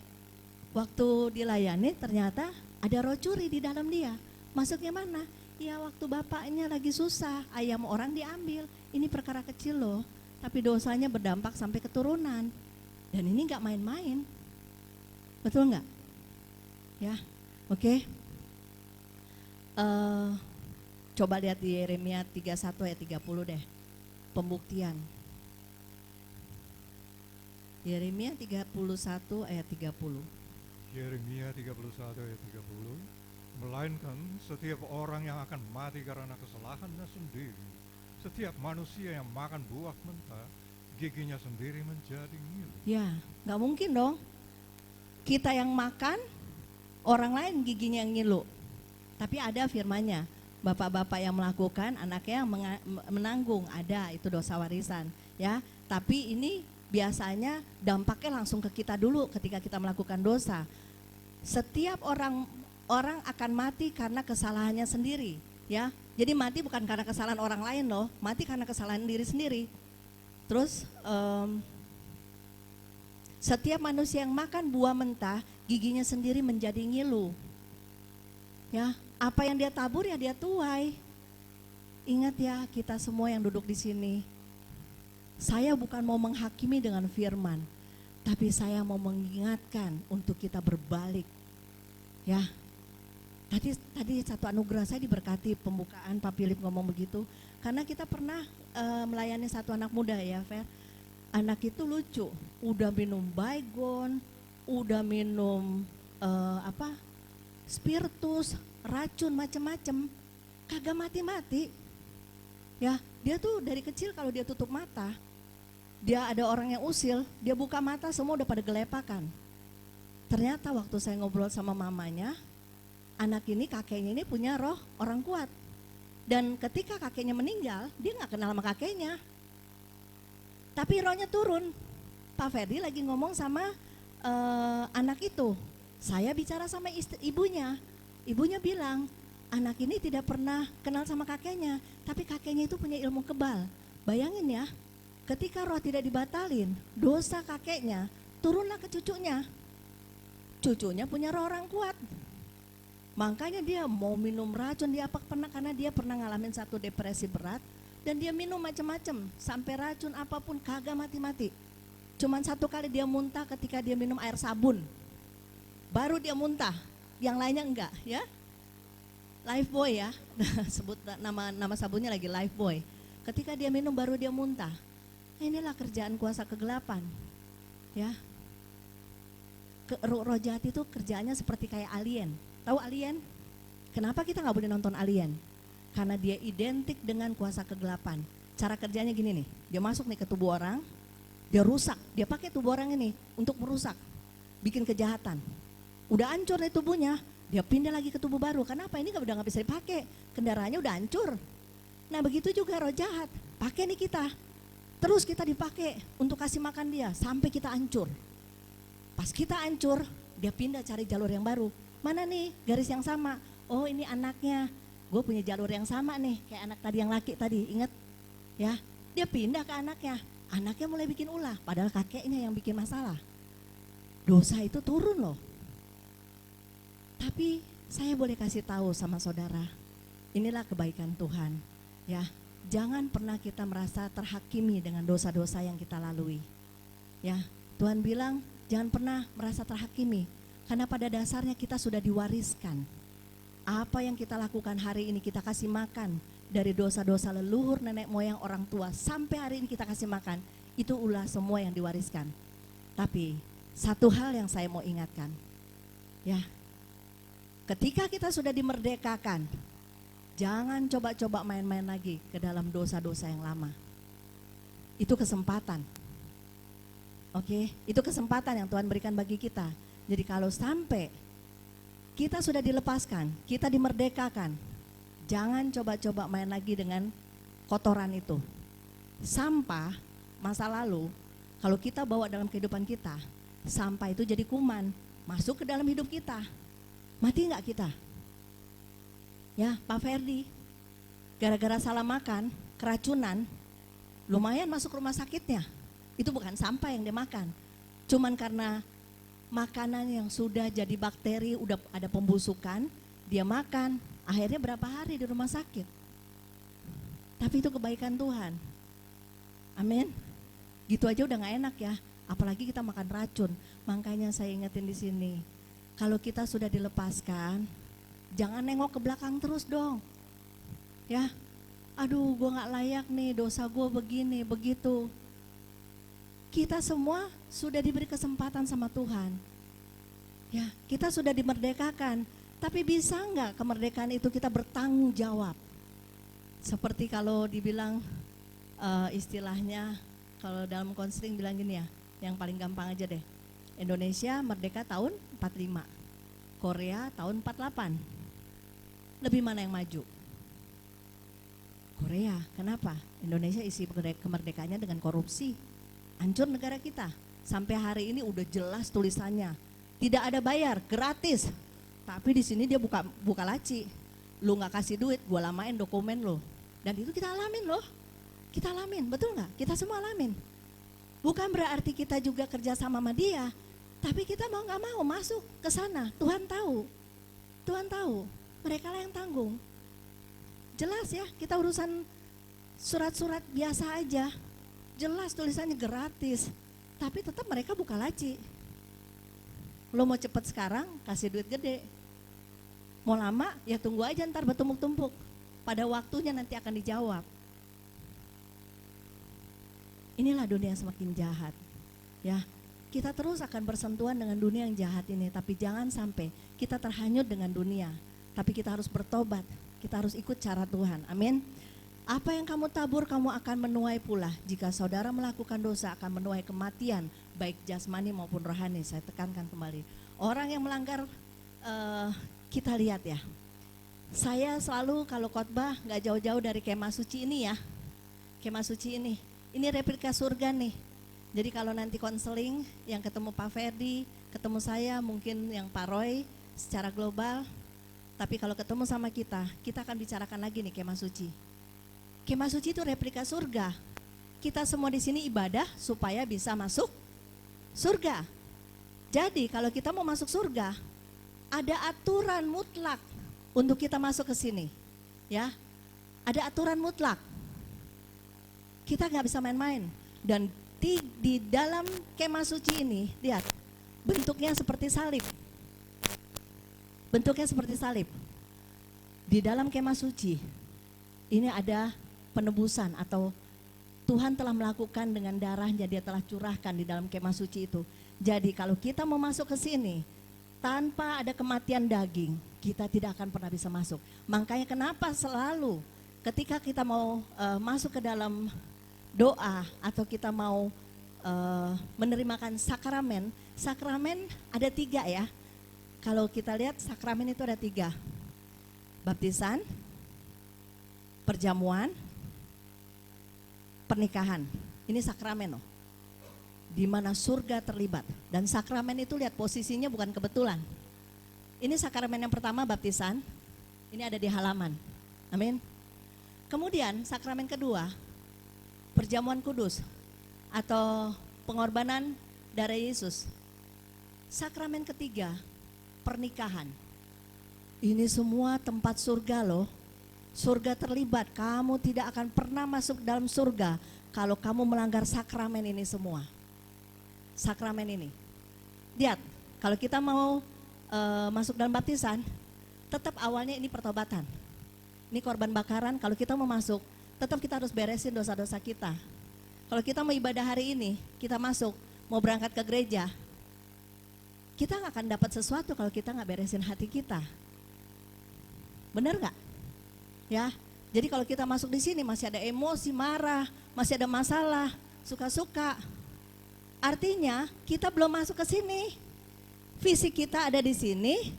Waktu dilayani ternyata ada roh curi di dalam dia. Masuknya mana? Ya waktu bapaknya lagi susah, ayam orang diambil. Ini perkara kecil loh, tapi dosanya berdampak sampai keturunan. Dan ini gak main-main. Betul gak? Ya, oke. Coba lihat di Yeremia 31 ayat 30 deh. Pembuktian. Yeremia 31 ayat 30. Yeremia 31 ayat 30. Melainkan setiap orang yang akan mati karena kesalahannya sendiri, setiap manusia yang makan buah mentah, giginya sendiri menjadi ngilu. Ya, gak mungkin dong. Kita yang makan, orang lain giginya yang ngilu. Tapi ada firmannya, bapak-bapak yang melakukan, anaknya yang menanggung, ada itu dosa warisan. Ya, tapi ini biasanya dampaknya langsung ke kita dulu ketika kita melakukan dosa. Setiap orang akan mati karena kesalahannya sendiri, ya. Jadi mati bukan karena kesalahan orang lain loh, mati karena kesalahan diri sendiri. Terus Setiap manusia yang makan buah mentah, giginya sendiri menjadi ngilu. Ya, apa yang dia tabur ya dia tuai. Ingat ya, kita semua yang duduk di sini, saya bukan mau menghakimi dengan firman, tapi saya mau mengingatkan untuk kita berbalik. Ya, tadi satu anugerah saya diberkati pembukaan Pak Philip ngomong begitu, karena kita pernah melayani satu anak muda ya, Fer. Anak itu lucu, udah minum Baygon, udah minum spiritus, racun macem-macem, kagak mati-mati. Ya, dia tuh dari kecil kalau dia tutup mata, dia ada orang yang usil, dia buka mata semua udah pada gelepakan. Ternyata waktu saya ngobrol sama mamanya, anak ini kakeknya ini punya roh orang kuat. Dan ketika kakeknya meninggal, dia gak kenal sama kakeknya. Tapi rohnya turun. Pak Ferdi lagi ngomong sama anak itu. Saya bicara sama ibunya. Ibunya bilang, anak ini tidak pernah kenal sama kakeknya, tapi kakeknya itu punya ilmu kebal. Bayangin ya, ketika roh tidak dibatalin, dosa kakeknya turunlah ke cucunya. Cucunya punya roh orang kuat. Makanya dia mau minum racun, dia apa pernah, karena dia pernah ngalamin satu depresi berat. Dan dia minum macam-macam, sampai racun apapun kagak mati-mati. Cuman satu kali dia muntah ketika dia minum air sabun. Baru dia muntah, yang lainnya enggak ya. Lifebuoy ya, sebut nama sabunnya lagi Lifebuoy. Ketika dia minum baru dia muntah. Inilah kerjaan kuasa kegelapan. Ya. Roh jahat itu kerjaannya seperti kayak alien. Tahu alien? Kenapa kita nggak boleh nonton alien? Karena dia identik dengan kuasa kegelapan. Cara kerjanya gini nih, dia masuk nih ke tubuh orang, dia rusak, dia pakai tubuh orang ini untuk merusak, bikin kejahatan. Udah hancur nih tubuhnya, dia pindah lagi ke tubuh baru. Kenapa? Ini udah nggak bisa dipakai, kendaraannya udah hancur. Nah begitu juga roh jahat, pakai nih kita, terus kita dipakai untuk kasih makan dia sampai kita hancur. Pas kita hancur, dia pindah cari jalur yang baru. Mana nih garis yang sama? Oh ini anaknya. Gue punya jalur yang sama nih, kayak anak tadi yang laki tadi, ingat ya, dia pindah ke anaknya mulai bikin ulah, padahal kakeknya yang bikin masalah. Dosa itu turun loh. Tapi saya boleh kasih tahu sama saudara, inilah kebaikan Tuhan ya, jangan pernah kita merasa terhakimi dengan dosa-dosa yang kita lalui. Ya, Tuhan bilang jangan pernah merasa terhakimi, karena pada dasarnya kita sudah diwariskan. Apa yang kita lakukan hari ini, kita kasih makan dari dosa-dosa leluhur nenek moyang orang tua sampai hari ini kita kasih makan, itu ulah semua yang diwariskan. Tapi satu hal yang saya mau ingatkan ya, ketika kita sudah dimerdekakan, jangan coba-coba main-main lagi ke dalam dosa-dosa yang lama. Itu kesempatan. Oke, itu kesempatan yang Tuhan berikan bagi kita. Jadi kalau sampai kita sudah dilepaskan, kita dimerdekakan, jangan coba-coba main lagi dengan kotoran itu. Sampah masa lalu, kalau kita bawa dalam kehidupan kita, sampah itu jadi kuman, masuk ke dalam hidup kita. Mati enggak kita? Ya, Pak Ferdi, gara-gara salah makan, keracunan, lumayan masuk rumah sakitnya. Itu bukan sampah yang dia makan, cuman karena makanan yang sudah jadi bakteri, udah ada pembusukan, dia makan, akhirnya berapa hari di rumah sakit. Tapi itu kebaikan Tuhan. Amin. Gitu aja udah gak enak ya, apalagi kita makan racun. Makanya saya ingetin di sini, kalau kita sudah dilepaskan, jangan nengok ke belakang terus dong. Ya, aduh gue gak layak nih, dosa gue begini, begitu. Kita semua sudah diberi kesempatan sama Tuhan. Ya, kita sudah dimerdekakan, tapi bisa enggak kemerdekaan itu kita bertanggung jawab? Seperti kalau dibilang istilahnya, kalau dalam konseling bilang gini ya, yang paling gampang aja deh. Indonesia merdeka tahun 45, Korea tahun 48. Lebih mana yang maju? Korea, kenapa? Indonesia isi kemerdekaannya dengan korupsi. Hancur negara kita. Sampai hari ini udah jelas tulisannya. Tidak ada bayar, gratis. Tapi di sini dia buka laci. Lu nggak kasih duit, gua lamain dokumen lo. Dan itu kita alamin loh. Kita alamin, betul nggak? Kita semua alamin. Bukan berarti kita juga kerja sama Dia, tapi kita mau nggak mau masuk ke sana. Tuhan tahu, mereka lah yang tanggung. Jelas ya, kita urusan surat-surat biasa aja, jelas tulisannya gratis, tapi tetap mereka buka laci. Lo mau cepet sekarang, kasih duit gede. Mau lama, ya tunggu aja ntar bertumpuk-tumpuk. Pada waktunya nanti akan dijawab. Inilah dunia yang semakin jahat. Ya, kita terus akan bersentuhan dengan dunia yang jahat ini, tapi jangan sampai kita terhanyut dengan dunia. Tapi kita harus bertobat, kita harus ikut cara Tuhan. Amin. Apa yang kamu tabur, kamu akan menuai pula. Jika saudara melakukan dosa, akan menuai kematian, baik jasmani maupun rohani. Saya tekankan kembali. Orang yang melanggar, kita lihat ya. Saya selalu kalau khotbah nggak jauh-jauh dari kemah suci ini ya. Kemah suci ini replika surga nih. Jadi kalau nanti konseling yang ketemu Pak Ferdi, ketemu saya, mungkin yang Pak Roy secara global. Tapi kalau ketemu sama kita akan bicarakan lagi nih kemah suci. Kemah suci itu replika surga. Kita semua di sini ibadah supaya bisa masuk surga. Jadi kalau kita mau masuk surga, ada aturan mutlak untuk kita masuk ke sini. Ya, ada aturan mutlak. Kita nggak bisa main-main. Dan di dalam kemah suci ini, lihat, bentuknya seperti salib. Bentuknya seperti salib. Di dalam kemah suci, ini ada penebusan atau Tuhan telah melakukan dengan darahnya, Dia telah curahkan di dalam kemah suci itu. Jadi kalau kita mau masuk ke sini, tanpa ada kematian daging, kita tidak akan pernah bisa masuk. Makanya kenapa selalu ketika kita mau masuk ke dalam doa atau kita mau menerimakan sakramen, sakramen ada 3 ya. Kalau kita lihat sakramen itu ada 3. Baptisan, perjamuan, pernikahan. Ini sakramen loh. Di mana surga terlibat. Dan sakramen itu lihat posisinya bukan kebetulan. Ini sakramen yang pertama baptisan. Ini ada di halaman. Amin. Kemudian sakramen kedua, perjamuan kudus atau pengorbanan darah Yesus. Sakramen ketiga, pernikahan. Ini semua tempat surga loh. Surga terlibat. Kamu tidak akan pernah masuk dalam surga kalau kamu melanggar sakramen ini semua. Sakramen ini. Lihat, kalau kita mau masuk dalam baptisan, tetap awalnya ini pertobatan. Ini korban bakaran, kalau kita mau masuk, tetap kita harus beresin dosa-dosa kita. Kalau kita mau ibadah hari ini, kita masuk, mau berangkat ke gereja, kita nggak akan dapat sesuatu kalau kita nggak beresin hati kita. Benar nggak? Ya, jadi kalau kita masuk di sini masih ada emosi, marah, masih ada masalah, suka-suka. Artinya kita belum masuk ke sini. Fisik kita ada di sini,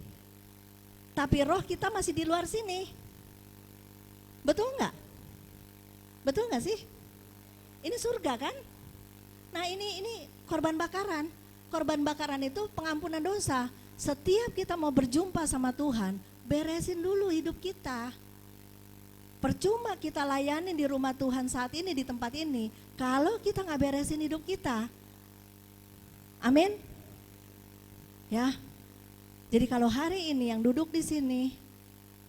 tapi roh kita masih di luar sini. Betul nggak? Betul nggak sih? Ini surga kan? Nah ini korban bakaran. Korban bakaran itu pengampunan dosa. Setiap kita mau berjumpa sama Tuhan, beresin dulu hidup kita. Percuma kita layani di rumah Tuhan saat ini, di tempat ini, kalau kita nggak beresin hidup kita. Amin. Ya. Jadi kalau hari ini yang duduk di sini,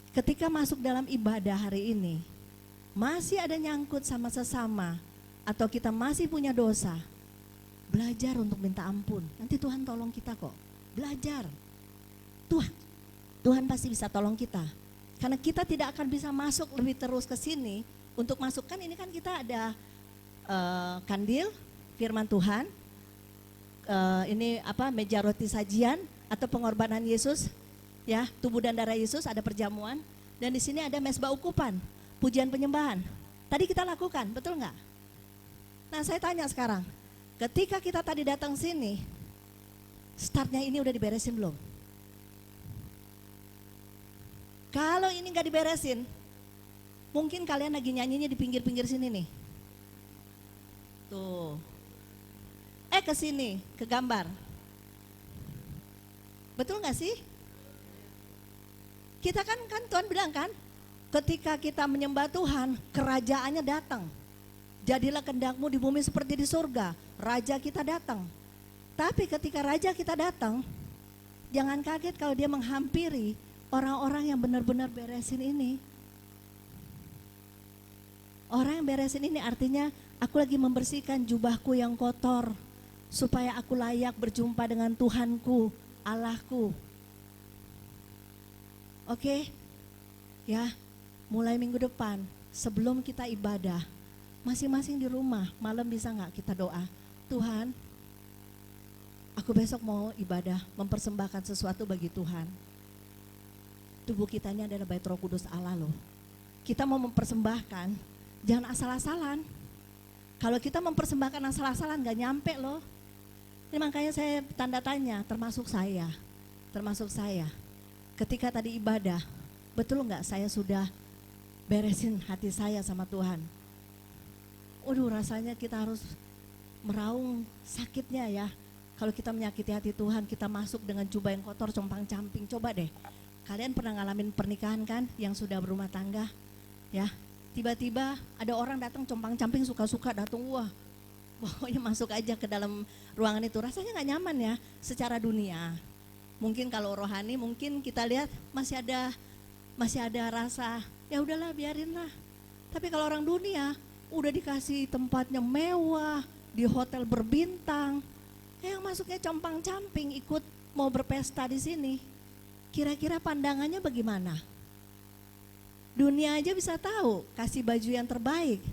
ketika masuk dalam ibadah hari ini, masih ada nyangkut sama sesama, atau kita masih punya dosa, belajar untuk minta ampun. Nanti Tuhan tolong kita kok. Belajar. Tuhan pasti bisa tolong kita. Karena kita tidak akan bisa masuk lebih terus ke sini. Untuk masukkan ini kan kita ada kandil, firman Tuhan. Ini meja roti sajian atau pengorbanan Yesus, ya, tubuh dan darah Yesus, ada perjamuan, dan di sini ada mesbah ukupan, pujian penyembahan. Tadi kita lakukan, betul nggak? Nah saya tanya sekarang, ketika kita tadi datang sini, startnya ini udah diberesin belum? Kalau ini nggak diberesin, mungkin kalian lagi nyanyinya di pinggir-pinggir sini nih. Tuh. Ke sini, ke gambar. Betul nggak sih? Kita kan Tuhan bilang kan, ketika kita menyembah Tuhan, kerajaannya datang. Jadilah kehendakmu di bumi seperti di surga. raja kita datang. Tapi ketika raja kita datang, jangan kaget kalau dia menghampiri orang-orang yang benar-benar beresin ini. Orang yang beresin ini artinya aku lagi membersihkan jubahku yang kotor supaya aku layak berjumpa dengan Tuhanku, Allahku. Oke? Ya, mulai minggu depan sebelum kita ibadah, masing-masing di rumah, malam bisa gak kita doa, Tuhan, aku besok mau ibadah, mempersembahkan sesuatu bagi Tuhan. Tubuh kita ini adalah bait Roh Kudus Allah loh. Kita mau mempersembahkan, jangan asal-asalan. Kalau kita mempersembahkan asal-asalan gak nyampe loh. Ini makanya saya tanda tanya, termasuk saya. Ketika tadi ibadah, betul gak saya sudah beresin hati saya sama Tuhan? Waduh, rasanya kita harus meraung sakitnya ya. Kalau kita menyakiti hati Tuhan, kita masuk dengan jubah yang kotor, compang-camping. Coba deh, kalian pernah ngalamin pernikahan kan, yang sudah berumah tangga, ya. Tiba-tiba ada orang datang compang-camping, suka-suka datang, wah, pokoknya masuk aja ke dalam ruangan itu. Rasanya gak nyaman ya, secara dunia. Mungkin kalau rohani, mungkin kita lihat masih ada rasa, ya udahlah biarin lah. Tapi kalau orang dunia, udah dikasih tempatnya mewah, di hotel berbintang, yang masuknya compang-camping ikut mau berpesta di sini. Kira-kira pandangannya bagaimana? Dunia aja bisa tahu, kasih baju yang terbaik.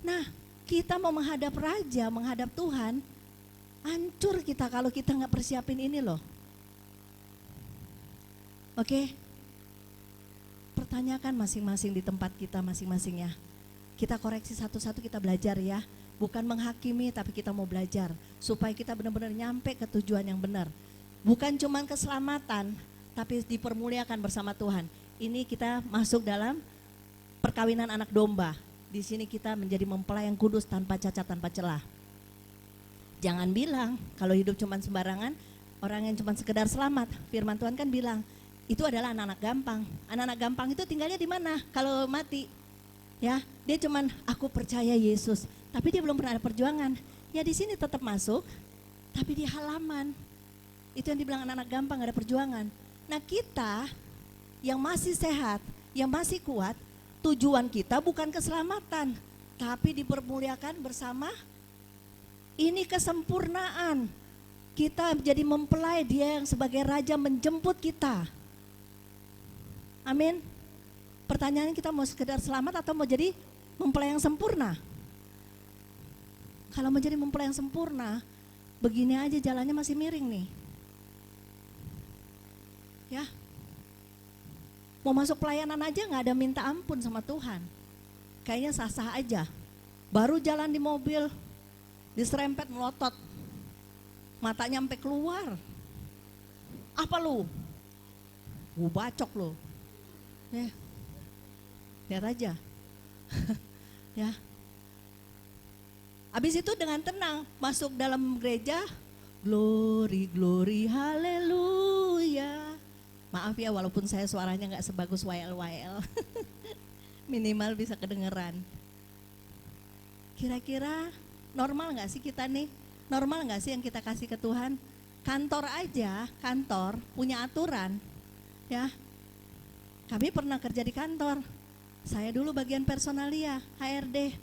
Nah, kita mau menghadap Raja, menghadap Tuhan, hancur kita kalau kita nggak persiapin ini loh. Oke? Pertanyakan masing-masing di tempat kita masing-masing ya. Kita koreksi satu-satu, kita belajar ya. Bukan menghakimi, tapi kita mau belajar supaya kita benar-benar nyampe ke tujuan yang benar. Bukan cuman keselamatan, tapi dipermuliakan bersama Tuhan. Ini kita masuk dalam perkawinan anak domba. Di sini kita menjadi mempelai yang kudus, tanpa cacat, tanpa celah. Jangan bilang kalau hidup cuman sembarangan, orang yang cuman sekedar selamat. Firman Tuhan kan bilang, itu adalah anak-anak gampang. Anak-anak gampang itu tinggalnya di mana kalau mati? Ya, dia cuman aku percaya Yesus, tapi dia belum pernah ada perjuangan. Ya di sini tetap masuk, tapi di halaman. Itu yang dibilang anak-anak gampang, gak ada perjuangan. Nah kita yang masih sehat, yang masih kuat, tujuan kita bukan keselamatan, tapi dipermuliakan bersama. Ini kesempurnaan. Kita menjadi mempelai, dia yang sebagai raja menjemput kita. Amin. Pertanyaannya, kita mau sekedar selamat atau mau jadi mempelai yang sempurna? Kalau mau jadi mempelai yang sempurna, begini aja jalannya masih miring nih. Ya, mau masuk pelayanan aja gak ada minta ampun sama Tuhan. Kayaknya sah-sah aja. Baru jalan di mobil, diserempet melotot. Matanya sampai keluar. Apa lu? Gue bacok lu. Ya, lihat aja. Ya. Habis itu dengan tenang masuk dalam gereja, glory, glory, haleluya. Maaf ya walaupun saya suaranya gak sebagus YL. Minimal bisa kedengeran. Kira-kira normal gak sih kita nih? Normal gak sih yang kita kasih ke Tuhan? Kantor aja, kantor punya aturan. Ya, kami pernah kerja di kantor. Saya dulu bagian personalia, HRD.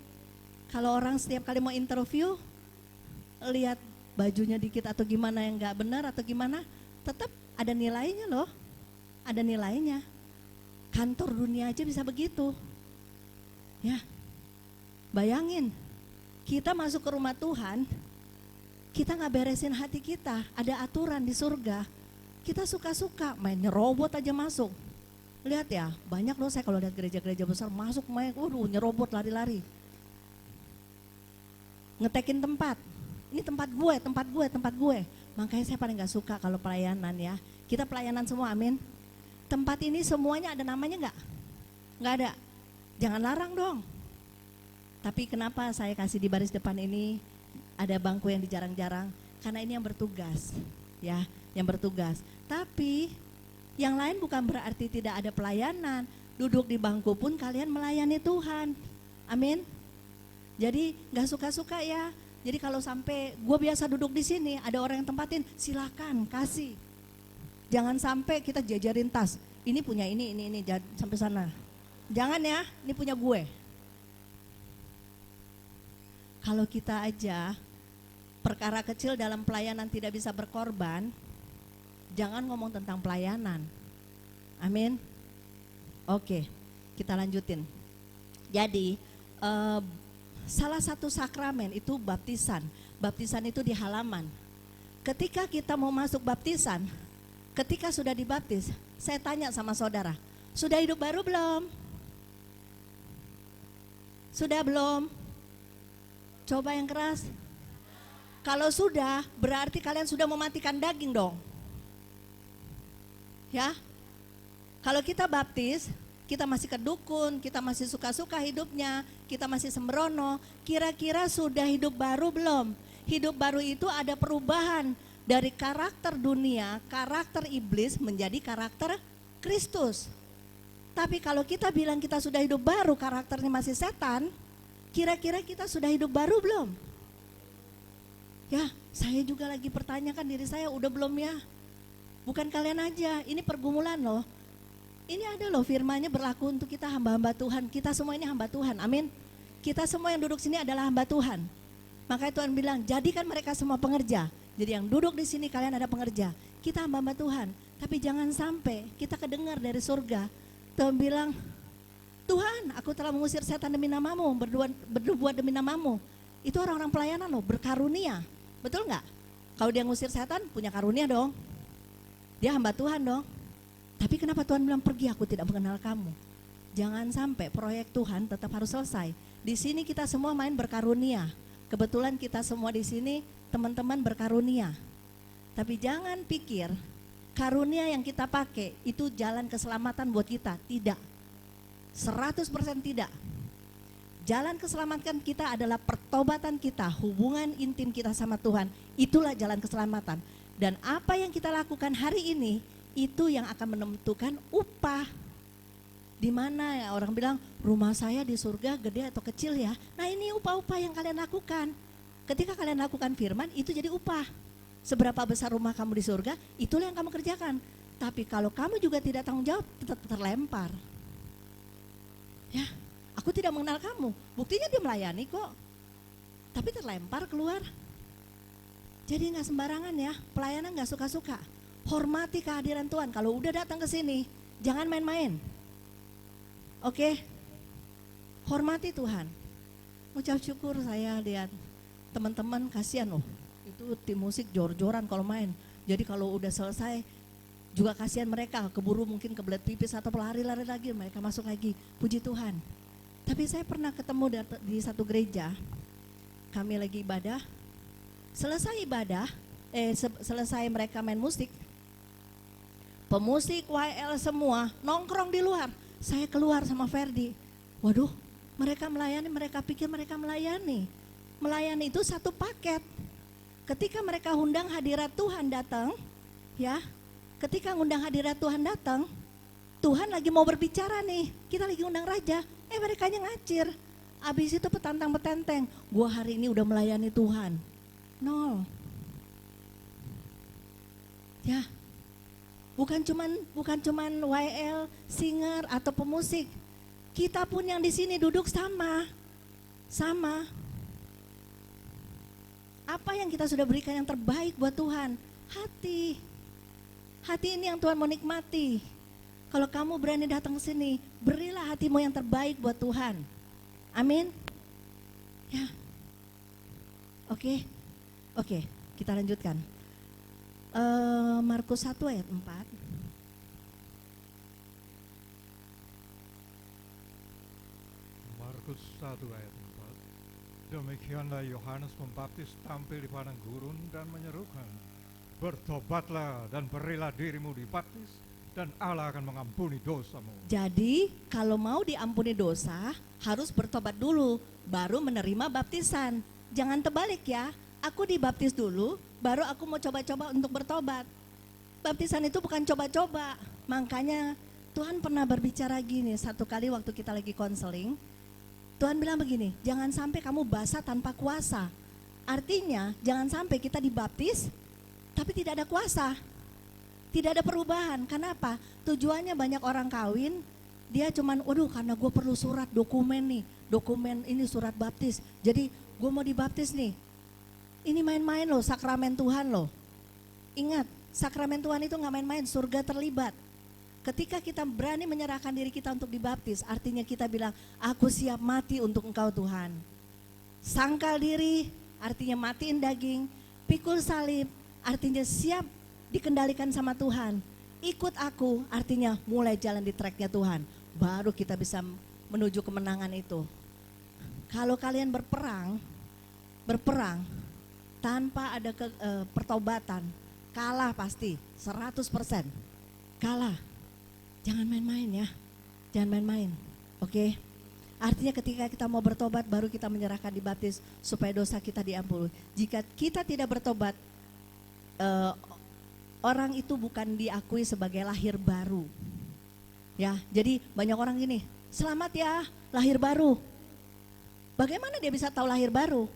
Kalau orang setiap kali mau interview, lihat bajunya dikit atau gimana yang gak benar atau gimana, tetap ada nilainya loh. Ada nilainya. Kantor dunia aja bisa begitu. Ya, bayangin, kita masuk ke rumah Tuhan, kita gak beresin hati kita, ada aturan di surga. Kita suka-suka main nyerobot aja masuk. Lihat ya, banyak loh saya kalau lihat gereja-gereja besar masuk main, nyerobot lari-lari. Ngetekin tempat, ini tempat gue. Makanya saya paling gak suka kalau pelayanan ya. Kita pelayanan semua, amin. Tempat ini semuanya ada namanya gak? Gak ada, jangan larang dong. Tapi kenapa saya kasih di baris depan ini ada bangku yang dijarang-jarang? Karena ini yang bertugas, ya, yang bertugas. Tapi yang lain bukan berarti tidak ada pelayanan. Duduk di bangku pun kalian melayani Tuhan, amin. Jadi gak suka-suka ya, Jadi kalau sampai gue biasa duduk di sini, ada orang yang tempatin, silakan kasih. Jangan sampai kita jajarin tas. Ini punya ini, jangan sampai sana. Jangan ya, ini punya gue. Kalau kita aja perkara kecil dalam pelayanan tidak bisa berkorban, jangan ngomong tentang pelayanan. Amin. Oke, kita lanjutin. Jadi salah satu sakramen itu baptisan. Baptisan itu di halaman. Ketika kita mau masuk baptisan, ketika sudah dibaptis, saya tanya sama saudara, sudah hidup baru belum? Sudah belum? Coba yang keras. Kalau sudah, berarti kalian sudah mematikan daging dong. Ya. Kalau kita baptis, kita masih kedukun, kita masih suka-suka hidupnya, kita masih sembrono, kira-kira sudah hidup baru belum? Hidup baru itu ada perubahan dari karakter dunia, karakter iblis menjadi karakter Kristus. Tapi kalau kita bilang kita sudah hidup baru, karakternya masih setan, kira-kira kita sudah hidup baru belum? Ya, saya juga lagi pertanyakan diri saya, udah belum ya? Bukan kalian aja, ini pergumulan loh. Ini ada loh firman-Nya berlaku untuk kita hamba-hamba Tuhan. Kita semua ini hamba Tuhan, amin. Kita semua yang duduk sini adalah hamba Tuhan. Makanya Tuhan bilang, jadikan mereka semua pengerja. Jadi yang duduk di sini kalian ada pengerja. Kita hamba-hamba Tuhan. Tapi jangan sampai kita kedengar dari surga. Tuhan bilang, Tuhan, aku telah mengusir setan demi namamu, berbuat demi namamu. Itu orang-orang pelayanan loh, berkarunia. Betul nggak? Kalau dia ngusir setan, punya karunia dong. Dia hamba Tuhan dong. Tapi kenapa Tuhan bilang pergi, aku tidak mengenal kamu? Jangan sampai proyek Tuhan tetap harus selesai. Di sini kita semua main berkarunia. Kebetulan kita semua di sini teman-teman berkarunia. Tapi jangan pikir karunia yang kita pakai itu jalan keselamatan buat kita. Tidak. 100% tidak. Jalan keselamatan kita adalah pertobatan kita, hubungan intim kita sama Tuhan. Itulah jalan keselamatan. Dan apa yang kita lakukan hari ini, itu yang akan menentukan upah. Di mana ya orang bilang rumah saya di surga gede atau kecil ya. Nah ini upah-upah yang kalian lakukan. Ketika kalian lakukan firman itu jadi upah. Seberapa besar rumah kamu di surga, itulah yang kamu kerjakan. Tapi kalau kamu juga tidak tanggung jawab, tetap terlempar. Ya, aku tidak mengenal kamu. Buktinya dia melayani kok. Tapi terlempar keluar. Jadi nggak sembarangan ya, pelayanan nggak suka-suka. Hormati kehadiran Tuhan. Kalau udah datang ke sini, jangan main-main. Oke? Hormati Tuhan. Ucap syukur saya lihat teman-teman kasihan loh. Itu tim musik jor-joran kalau main. Jadi kalau udah selesai juga kasihan mereka, keburu mungkin kebelet pipis atau lari-lari lagi, mereka masuk lagi. Puji Tuhan. Tapi saya pernah ketemu di satu gereja. Kami lagi ibadah. Selesai ibadah, selesai mereka main musik. Pemusik YL semua nongkrong di luar. Saya keluar sama Ferdi. Waduh, mereka melayani, mereka pikir mereka melayani. Melayani itu satu paket. Ketika mereka undang hadirat Tuhan datang, ya. Ketika undang hadirat Tuhan datang, Tuhan lagi mau berbicara nih. Kita lagi undang raja, mereka ngacir. Abis itu petantang-petenteng, gua hari ini udah melayani Tuhan. Nol. Ya. Bukan cuman YL, singer atau pemusik. Kita pun yang di sini duduk sama. Apa yang kita sudah berikan yang terbaik buat Tuhan? Hati. Hati ini yang Tuhan mau nikmati. Kalau kamu berani datang ke sini, berilah hatimu yang terbaik buat Tuhan. Amin. Ya. Oke, kita lanjutkan. Markus 1 ayat 4. Markus 1 ayat 4. Demikianlah Yohanes Pembaptis tampil di padang gurun dan menyerukan, bertobatlah dan berilah dirimu dibaptis dan Allah akan mengampuni dosamu. Jadi kalau mau diampuni dosa harus bertobat dulu, baru menerima baptisan. Jangan terbalik ya, aku dibaptis dulu, baru aku mau coba-coba untuk bertobat. Baptisan itu bukan coba-coba. Makanya Tuhan pernah berbicara gini, satu kali waktu kita lagi konseling, Tuhan bilang begini, jangan sampai kamu basah tanpa kuasa. Artinya jangan sampai kita dibaptis tapi tidak ada kuasa, tidak ada perubahan. Kenapa? Tujuannya banyak orang kawin, dia cuman waduh karena gue perlu surat dokumen nih, dokumen ini surat baptis, jadi gue mau dibaptis nih. Ini main-main loh, sakramen Tuhan loh. Ingat, sakramen Tuhan itu gak main-main, surga terlibat. Ketika kita berani menyerahkan diri kita untuk dibaptis, artinya kita bilang, aku siap mati untuk Engkau Tuhan. Sangkal diri, artinya matiin daging. Pikul salib, artinya siap dikendalikan sama Tuhan. Ikut aku, artinya mulai jalan di tracknya Tuhan. Baru kita bisa menuju kemenangan itu. Kalau kalian berperang tanpa ada pertobatan, kalah pasti, 100% kalah. Jangan main-main ya, jangan main-main, oke? Artinya ketika kita mau bertobat baru kita menyerahkan dibaptis supaya dosa kita diampuni. Jika kita tidak bertobat, orang itu bukan diakui sebagai lahir baru. Ya, jadi banyak orang gini, selamat ya lahir baru. Bagaimana dia bisa tahu lahir baru?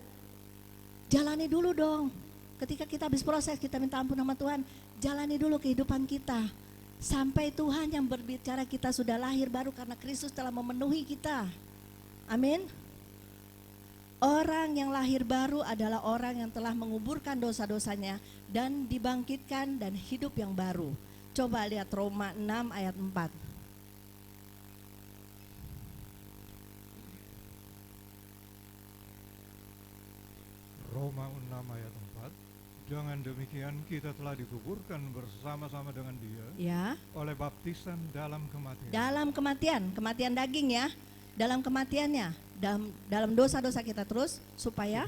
Jalani dulu dong. Ketika kita habis proses, kita minta ampun sama Tuhan, jalani dulu kehidupan kita. Sampai Tuhan yang berbicara kita sudah lahir baru karena Kristus telah memenuhi kita. Amin. Orang yang lahir baru adalah orang yang telah menguburkan dosa-dosanya dan dibangkitkan dan hidup yang baru. Coba lihat Roma 6 ayat 4. Roma 6 ayat 4. Dengan demikian kita telah dikuburkan bersama-sama dengan Dia Ya. oleh baptisan dalam kematian. Dalam kematian daging ya. Dalam kematiannya, dalam dosa-dosa kita terus supaya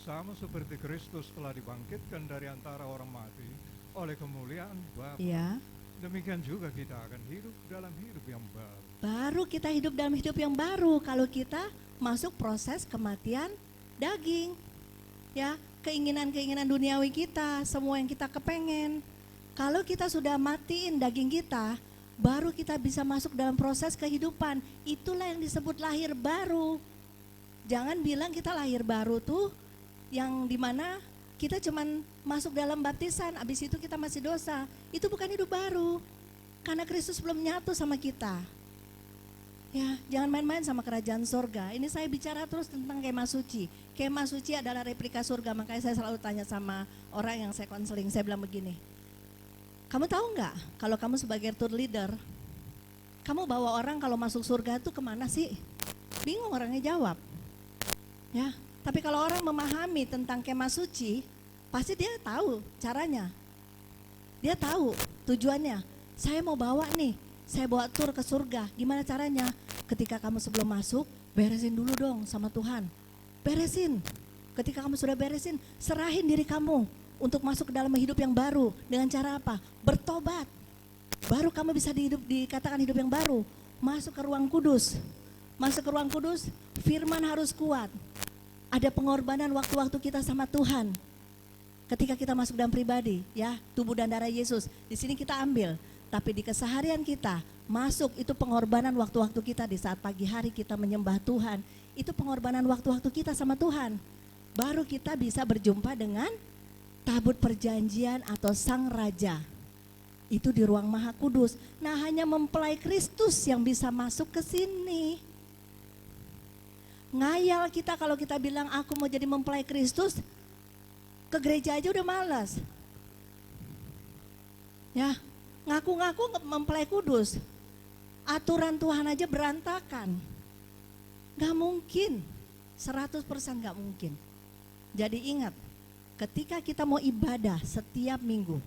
sama seperti Kristus telah dibangkitkan dari antara orang mati oleh kemuliaan Bapa. ya. Demikian juga kita akan hidup dalam hidup yang baru. Baru kita hidup dalam hidup yang baru kalau kita masuk proses kematian daging. Ya, keinginan-keinginan duniawi kita, semua yang kita kepengen. Kalau kita sudah matiin daging kita, baru kita bisa masuk dalam proses kehidupan. Itulah yang disebut lahir baru. Jangan bilang kita lahir baru tuh yang dimana kita cuman masuk dalam baptisan, abis itu kita masih dosa. Itu bukan hidup baru, karena Kristus belum nyatu sama kita. Ya, jangan main-main sama kerajaan surga. Ini saya bicara terus tentang kemah suci. Kemah suci adalah replika surga, makanya saya selalu tanya sama orang yang saya konseling, saya bilang begini, kamu tahu nggak kalau kamu sebagai tour leader, kamu bawa orang kalau masuk surga tuh kemana sih? Bingung orangnya jawab. Ya, tapi kalau orang memahami tentang kemah suci, pasti dia tahu caranya. Dia tahu tujuannya. Saya mau bawa nih, saya bawa tur ke surga. Gimana caranya? Ketika kamu sebelum masuk, beresin dulu dong sama Tuhan. Beresin. Ketika kamu sudah beresin, serahin diri kamu untuk masuk ke dalam hidup yang baru. Dengan cara apa? Bertobat. Baru kamu bisa dikatakan hidup yang baru. Masuk ke ruang kudus. Masuk ke ruang kudus, firman harus kuat. Ada pengorbanan waktu-waktu kita sama Tuhan. Ketika kita masuk dalam pribadi, ya, tubuh dan darah Yesus, di sini kita ambil. Tapi di keseharian kita, masuk itu pengorbanan waktu-waktu kita di saat pagi hari kita menyembah Tuhan. Itu pengorbanan waktu-waktu kita sama Tuhan. Baru kita bisa berjumpa dengan tabut perjanjian atau sang raja. Itu di ruang maha kudus. Nah, hanya mempelai Kristus yang bisa masuk ke sini. Ngayal kita kalau kita bilang aku mau jadi mempelai Kristus, ke gereja aja udah malas. Ya, ngaku-ngaku mempelai kudus. Aturan Tuhan aja berantakan. Gak mungkin, 100% gak mungkin. Jadi ingat, ketika kita mau ibadah setiap minggu,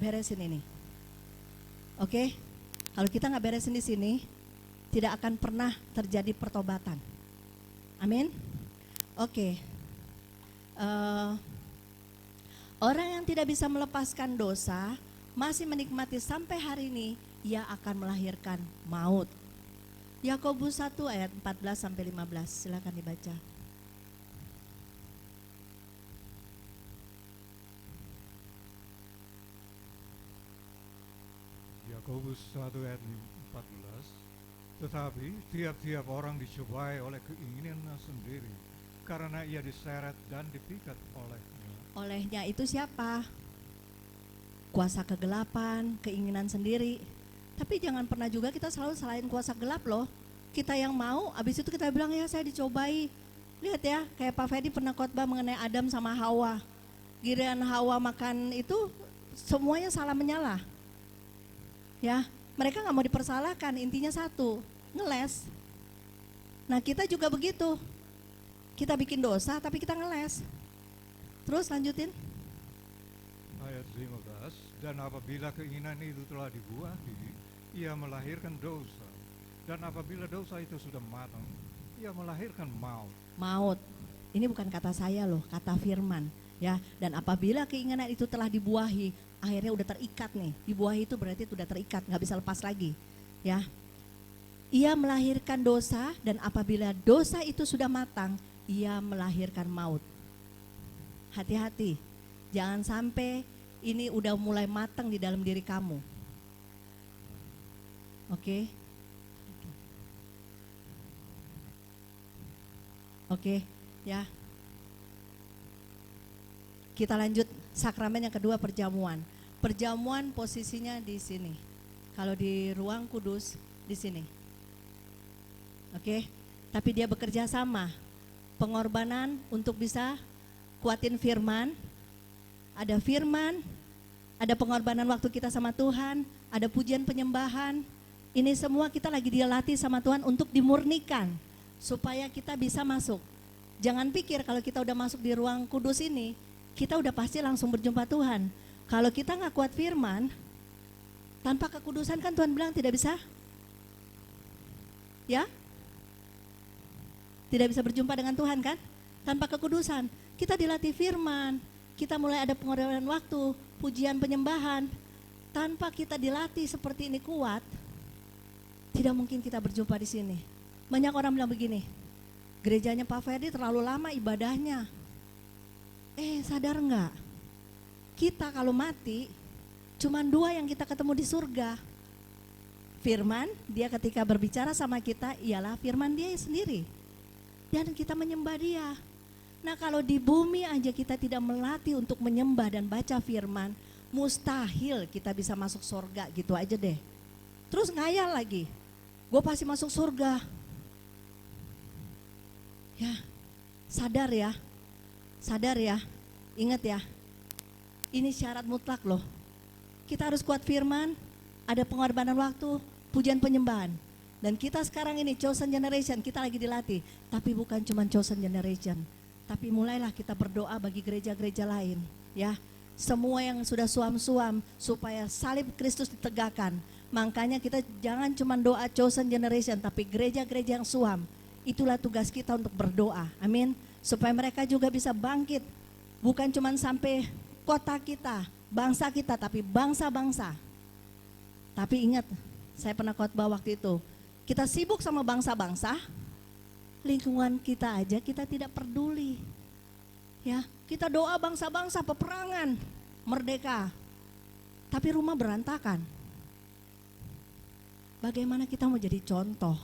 beresin ini. Oke? Kalau kita gak beresin di sini, tidak akan pernah terjadi pertobatan. Amin? Oke. Orang yang tidak bisa melepaskan dosa, masih menikmati sampai hari ini, ia akan melahirkan maut. Yakobus 1 ayat 14 sampai 15, silakan dibaca. Yakobus 1 ayat 14. Tetapi tiap-tiap orang dicobai oleh keinginannya sendiri, karena ia diseret dan dipikat olehnya. Olehnya itu siapa? Kuasa kegelapan, keinginan sendiri. Tapi jangan pernah juga kita selalu salahin kuasa gelap loh. Kita yang mau, abis itu kita bilang ya saya dicobai. Lihat ya, kayak Pak Fedi pernah khotbah mengenai Adam sama Hawa. Giliran Hawa makan itu semuanya salah menyalah. Ya, mereka nggak mau dipersalahkan, intinya satu, ngeles. Nah kita juga begitu, kita bikin dosa tapi kita ngeles. Terus lanjutin. Ayat 15, dan apabila keinginan itu telah dibuahi, ia melahirkan dosa. Dan apabila dosa itu sudah matang, ia melahirkan maut. Maut, ini bukan kata saya loh, kata firman. Ya, dan apabila keinginan itu telah dibuahi, akhirnya udah terikat nih. Dibuahi itu berarti udah terikat, nggak bisa lepas lagi. Ya, ia melahirkan dosa, dan apabila dosa itu sudah matang, ia melahirkan maut. Hati-hati, jangan sampai ini udah mulai matang di dalam diri kamu. Oke? Oke, ya. Kita lanjut sakramen yang kedua, perjamuan. Perjamuan posisinya di sini. Kalau di ruang kudus di sini. Oke, tapi dia bekerja sama. Pengorbanan untuk bisa kuatin firman. Ada firman, ada pengorbanan waktu kita sama Tuhan, ada pujian penyembahan. Ini semua kita lagi dilatih sama Tuhan untuk dimurnikan supaya kita bisa masuk. Jangan pikir kalau kita udah masuk di ruang kudus ini, kita udah pasti langsung berjumpa Tuhan. Kalau kita nggak kuat firman, tanpa kekudusan kan Tuhan bilang tidak bisa, ya, tidak bisa berjumpa dengan Tuhan kan? Tanpa kekudusan, kita dilatih firman, kita mulai ada pengorbanan waktu, pujian penyembahan. Tanpa kita dilatih seperti ini kuat, tidak mungkin kita berjumpa di sini. Banyak orang bilang begini, gerejanya Pak Ferdi terlalu lama ibadahnya. Sadar enggak? Kita kalau mati, cuman 2 yang kita ketemu di surga. Firman, dia ketika berbicara sama kita, ialah firman dia sendiri. Dan kita menyembah dia. Nah kalau di bumi aja kita tidak melatih untuk menyembah dan baca firman, mustahil kita bisa masuk surga, gitu aja deh. Terus ngayal lagi, gue pasti masuk surga. Ya, sadar ya. Sadar ya, ingat ya, ini syarat mutlak loh. Kita harus kuat firman, ada pengorbanan waktu, pujian penyembahan. Dan kita sekarang ini chosen generation, kita lagi dilatih. Tapi bukan cuma chosen generation, tapi mulailah kita berdoa bagi gereja-gereja lain. Ya, semua yang sudah suam-suam supaya salib Kristus ditegakkan. Makanya kita jangan cuma doa chosen generation, tapi gereja-gereja yang suam. Itulah tugas kita untuk berdoa, amin. Supaya mereka juga bisa bangkit, bukan cuma sampai kota kita, bangsa kita, tapi bangsa-bangsa. Tapi ingat, saya pernah khotbah waktu itu, kita sibuk sama bangsa-bangsa, lingkungan kita aja kita tidak peduli. Ya, kita doa bangsa-bangsa, peperangan, merdeka, tapi rumah berantakan. Bagaimana kita mau jadi contoh?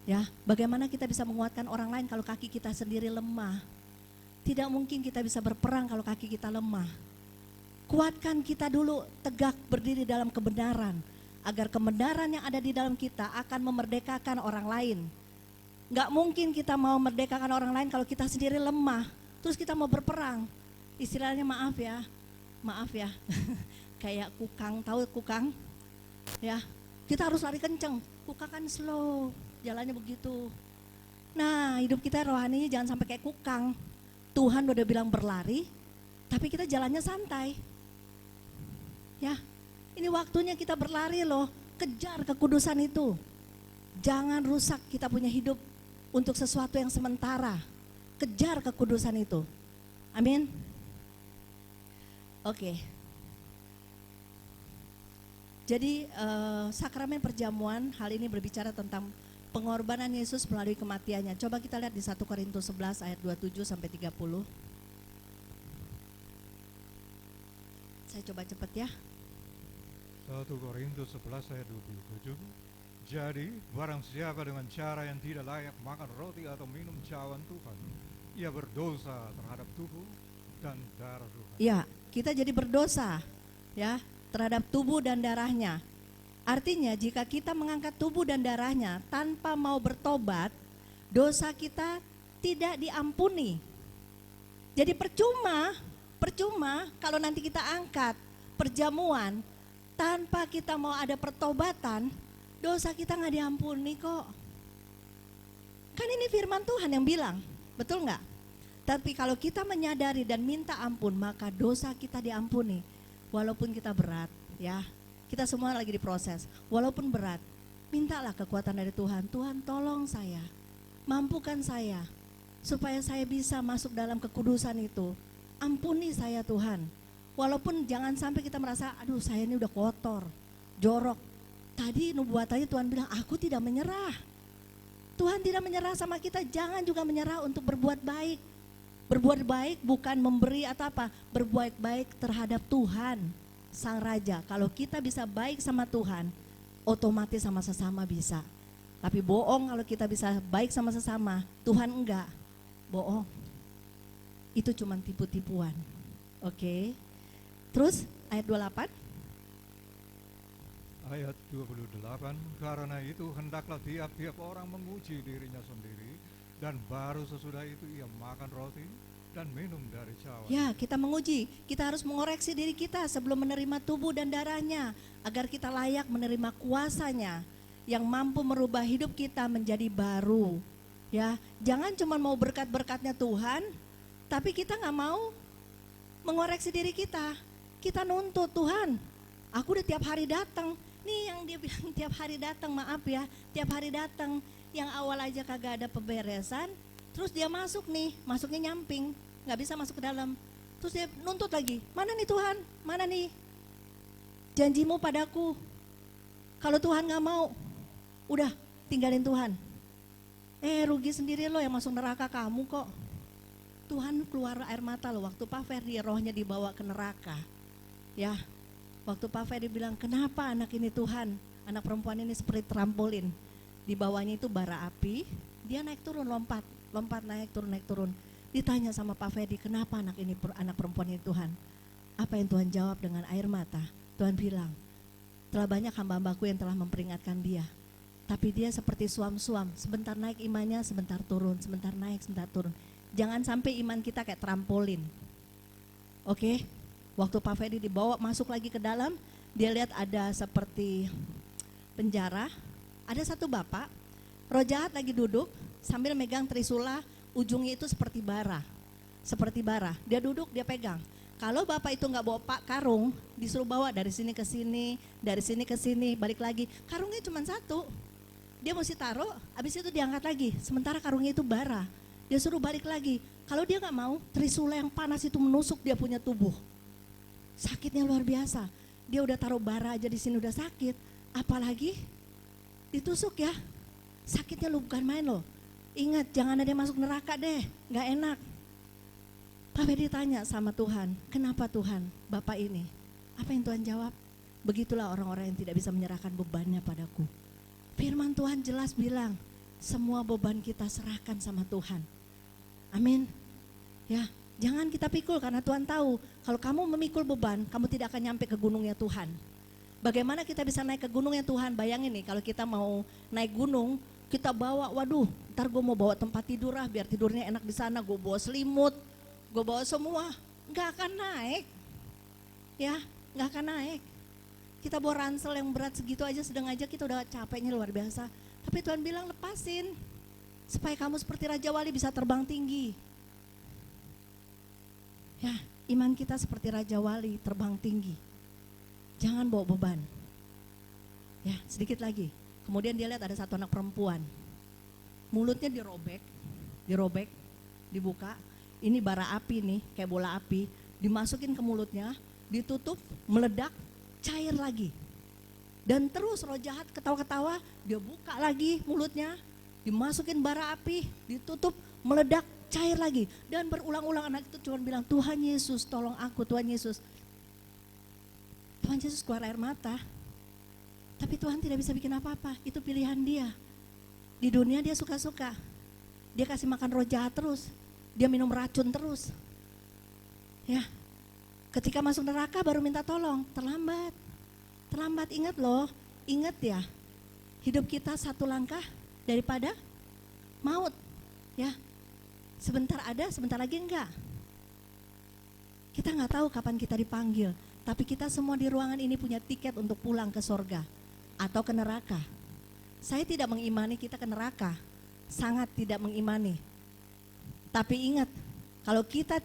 Ya, bagaimana kita bisa menguatkan orang lain kalau kaki kita sendiri lemah? Tidak mungkin kita bisa berperang kalau kaki kita lemah. Kuatkan kita dulu, tegak berdiri dalam kebenaran, agar kebenaran yang ada di dalam kita akan memerdekakan orang lain. Gak mungkin kita mau merdekakan orang lain kalau kita sendiri lemah, terus kita mau berperang. Istilahnya maaf ya, kayak kukang, tahu kukang? Ya, kita harus lari kenceng, kukang kan slow. Jalannya begitu. Nah hidup kita rohaninya jangan sampai kayak kukang. Tuhan udah bilang berlari, tapi kita jalannya santai. Ya, ini waktunya kita berlari loh. Kejar kekudusan itu. Jangan rusak kita punya hidup untuk sesuatu yang sementara. Kejar kekudusan itu. Amin. Oke. Jadi sakramen perjamuan hal ini berbicara tentang pengorbanan Yesus melalui kematiannya. Coba kita lihat di 1 Korintus 11 ayat 27 sampai 30. Saya coba cepet ya. 1 Korintus 11 ayat 27. Jadi barang siapa dengan cara yang tidak layak makan roti atau minum cawan Tuhan, ia berdosa terhadap tubuh dan darah Tuhan. Ya, kita jadi berdosa ya terhadap tubuh dan darahnya. Artinya jika kita mengangkat tubuh dan darahnya tanpa mau bertobat, dosa kita tidak diampuni. Jadi percuma kalau nanti kita angkat perjamuan tanpa kita mau ada pertobatan, dosa kita nggak diampuni kok. Kan ini firman Tuhan yang bilang, betul nggak? Tapi kalau kita menyadari dan minta ampun, maka dosa kita diampuni. Walaupun kita berat, ya, kita semua lagi diproses. Walaupun berat, mintalah kekuatan dari Tuhan. Tuhan tolong saya, mampukan saya, supaya saya bisa masuk dalam kekudusan itu. Ampuni saya Tuhan. Walaupun jangan sampai kita merasa, aduh saya ini udah kotor, jorok. Tadi nubuatannya Tuhan bilang, aku tidak menyerah. Tuhan tidak menyerah sama kita, jangan juga menyerah untuk berbuat baik. Berbuat baik bukan memberi atau apa, berbuat baik terhadap Tuhan, Sang Raja. Kalau kita bisa baik sama Tuhan, otomatis sama sesama bisa. Tapi bohong kalau kita bisa baik sama sesama, Tuhan enggak, bohong. Itu cuma tipu-tipuan. Oke. Terus ayat 28. Ayat 28, karena itu hendaklah tiap-tiap orang menguji dirinya sendiri, dan baru sesudah itu ia makan roti dan minum dari cawan. Ya, kita menguji, kita harus mengoreksi diri kita sebelum menerima tubuh dan darahnya, agar kita layak menerima kuasanya yang mampu merubah hidup kita menjadi baru. Ya, jangan cuma mau berkat-berkatnya Tuhan, tapi kita nggak mau mengoreksi diri kita. Kita nuntut Tuhan, aku udah tiap hari datang. Nih yang dia bilang tiap hari datang, maaf ya, tiap hari datang. Yang awal aja kagak ada pemberesan, terus dia masuk nih, masuknya nyamping, nggak bisa masuk ke dalam. Terus dia nuntut lagi, mana nih Tuhan, mana nih janjimu padaku. Kalau Tuhan nggak mau, udah tinggalin Tuhan. Rugi sendiri lo yang masuk neraka kamu kok. Tuhan keluar air mata lo waktu Pak Ferdi rohnya dibawa ke neraka. Ya, waktu Pak Ferdi bilang, kenapa anak ini Tuhan, anak perempuan ini seperti trampolin. Di bawahnya itu bara api, dia naik turun, lompat naik turun. Ditanya sama Pak Ferdi, kenapa anak perempuan ini Tuhan? Apa yang Tuhan jawab dengan air mata? Tuhan bilang, telah banyak hamba-hambaku yang telah memperingatkan dia, tapi dia seperti suam-suam, sebentar naik imannya, sebentar turun, sebentar naik, sebentar turun. Jangan sampai iman kita kayak trampolin. Oke, waktu Pak Ferdi dibawa masuk lagi ke dalam, dia lihat ada seperti penjara. Ada satu bapak, roh jahat lagi duduk sambil megang trisula, ujungnya itu seperti bara. Dia duduk, dia pegang. Kalau bapak itu nggak bawa pak karung, disuruh bawa dari sini ke sini, balik lagi. Karungnya cuma satu, dia mesti taruh, habis itu diangkat lagi. Sementara karungnya itu bara, dia suruh balik lagi. Kalau dia nggak mau, trisula yang panas itu menusuk dia punya tubuh. Sakitnya luar biasa. Dia udah taruh bara aja di sini udah sakit, apalagi ditusuk ya, sakitnya lu bukan main loh. Ingat, jangan ada yang masuk neraka deh, gak enak. Pak Ferdi tanya sama Tuhan, kenapa Tuhan Bapak ini? Apa yang Tuhan jawab? Begitulah orang-orang yang tidak bisa menyerahkan bebannya padaku. Firman Tuhan jelas bilang, semua beban kita serahkan sama Tuhan. Amin. Ya, jangan kita pikul karena Tuhan tahu, kalau kamu memikul beban, kamu tidak akan nyampe ke gunungnya Tuhan. Bagaimana kita bisa naik ke gunungnya Tuhan? Bayangin nih, kalau kita mau naik gunung, kita bawa, waduh, ntar gue mau bawa tempat tidur lah, biar tidurnya enak di sana, gue bawa selimut, gue bawa semua, nggak akan naik, ya, nggak akan naik. Kita bawa ransel yang berat segitu aja, sedang aja kita udah capeknya luar biasa. Tapi Tuhan bilang lepasin, supaya kamu seperti Raja Wali bisa terbang tinggi. Ya, iman kita seperti Raja Wali, terbang tinggi. Jangan bawa beban. Ya, sedikit lagi. Kemudian dia lihat ada satu anak perempuan. Mulutnya dirobek, dibuka. Ini bara api nih, kayak bola api. Dimasukin ke mulutnya, ditutup, meledak, cair lagi. Dan terus roh jahat ketawa-ketawa, dia buka lagi mulutnya, dimasukin bara api, ditutup, meledak, cair lagi. Dan berulang-ulang anak itu cuma bilang, Tuhan Yesus tolong aku, Tuhan Yesus. Tuhan Yesus keluar air mata, tapi Tuhan tidak bisa bikin apa-apa, itu pilihan dia. Di dunia dia suka-suka, dia kasih makan roh jahat terus, dia minum racun terus. Ya, ketika masuk neraka baru minta tolong, terlambat. Terlambat, ingat loh, ingat ya, hidup kita satu langkah daripada maut. Ya, sebentar ada, sebentar lagi enggak. Kita nggak tahu kapan kita dipanggil, tapi kita semua di ruangan ini punya tiket untuk pulang ke sorga atau ke neraka. Saya tidak mengimani kita ke neraka, sangat tidak mengimani. Tapi ingat, kalau kita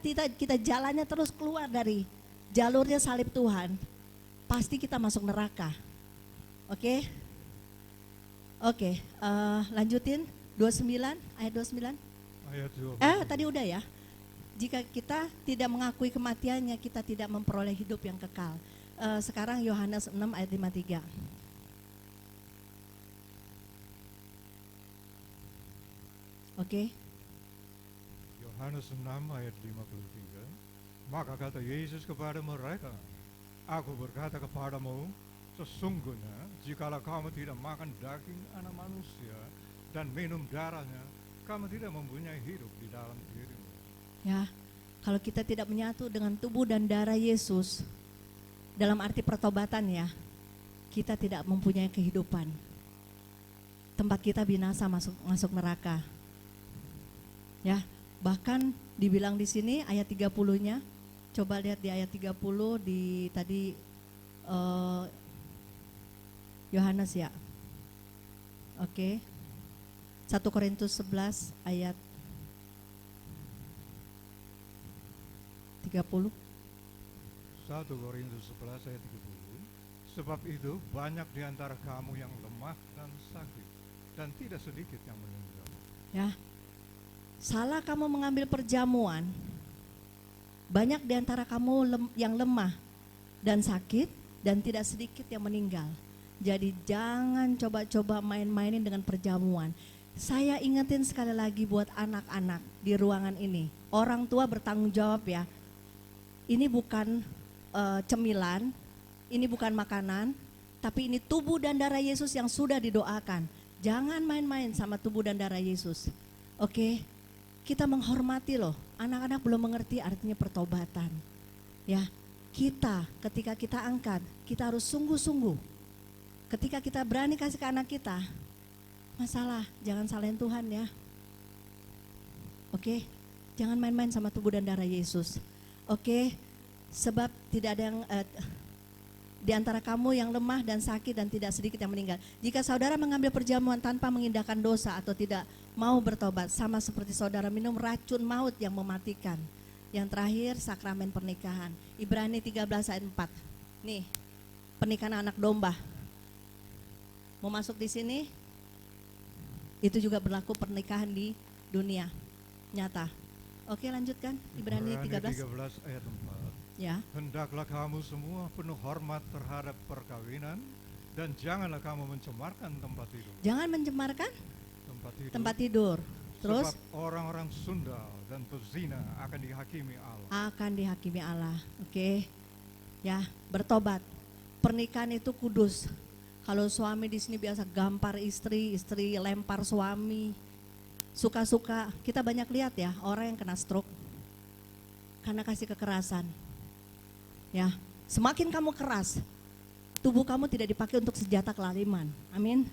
jalannya terus keluar dari jalurnya salib Tuhan, pasti kita masuk neraka. Oke? Oke, lanjutin 29 ayat 29. Ayat 20. Tadi udah ya. Jika kita tidak mengakui kematiannya, kita tidak memperoleh hidup yang kekal. Sekarang Yohanes 6 ayat 53. Oke. Yohanes 6 ayat 53. Maka kata Yesus kepada mereka, aku berkata kepadamu, sesungguhnya jikalau kamu tidak makan daging anak manusia dan minum darahnya, kamu tidak mempunyai hidup di dalam dirimu. Ya, kalau kita tidak menyatu dengan tubuh dan darah Yesus, dalam arti pertobatan ya, kita tidak mempunyai kehidupan. Tempat kita binasa, masuk neraka. Ya, bahkan dibilang di sini ayat 30-nya, coba lihat di ayat 30 di tadi Yohanes ya. Oke. 1 Korintus 11 ayat 30. 1 Korintus 11 ayat 30. Sebab itu banyak di antara kamu yang lemah dan sakit, dan tidak sedikit yang meninggal. Ya. Salah kamu mengambil perjamuan. Banyak di antara kamu yang lemah dan sakit, dan tidak sedikit yang meninggal. Jadi jangan coba-coba main-mainin dengan perjamuan. Saya ingetin sekali lagi buat anak-anak di ruangan ini. Orang tua bertanggung jawab ya. Ini bukan cemilan, ini bukan makanan, tapi ini tubuh dan darah Yesus yang sudah didoakan. Jangan main-main sama tubuh dan darah Yesus. Oke, kita menghormati loh. Anak-anak belum mengerti artinya pertobatan. Ya, kita ketika kita angkat, kita harus sungguh-sungguh. Ketika kita berani kasih ke anak kita, masalah, jangan salahin Tuhan ya. Oke, jangan main-main sama tubuh dan darah Yesus. Oke, sebab tidak ada yang di antara kamu yang lemah dan sakit dan tidak sedikit yang meninggal. Jika saudara mengambil perjamuan tanpa mengindahkan dosa atau tidak mau bertobat, sama seperti saudara minum racun maut yang mematikan. Yang terakhir, sakramen pernikahan. Ibrani 13 ayat 4. Nih, pernikahan anak domba. Mau masuk di sini? Itu juga berlaku pernikahan di dunia nyata. Oke, lanjutkan. Ibrani 13 ayat 4. Ya. Hendaklah kamu semua penuh hormat terhadap perkawinan, dan janganlah kamu mencemarkan tempat tidur. Jangan mencemarkan tempat tidur. Terus sebab orang-orang sundal dan pezina akan dihakimi Allah. Akan dihakimi Allah. Oke. Ya, bertobat. Pernikahan itu kudus. Kalau suami di sini biasa gampar istri, istri lempar suami. Suka-suka, kita banyak lihat ya orang yang kena stroke karena kasih kekerasan. Ya, semakin kamu keras, tubuh kamu tidak dipakai untuk senjata kelaliman. Amin.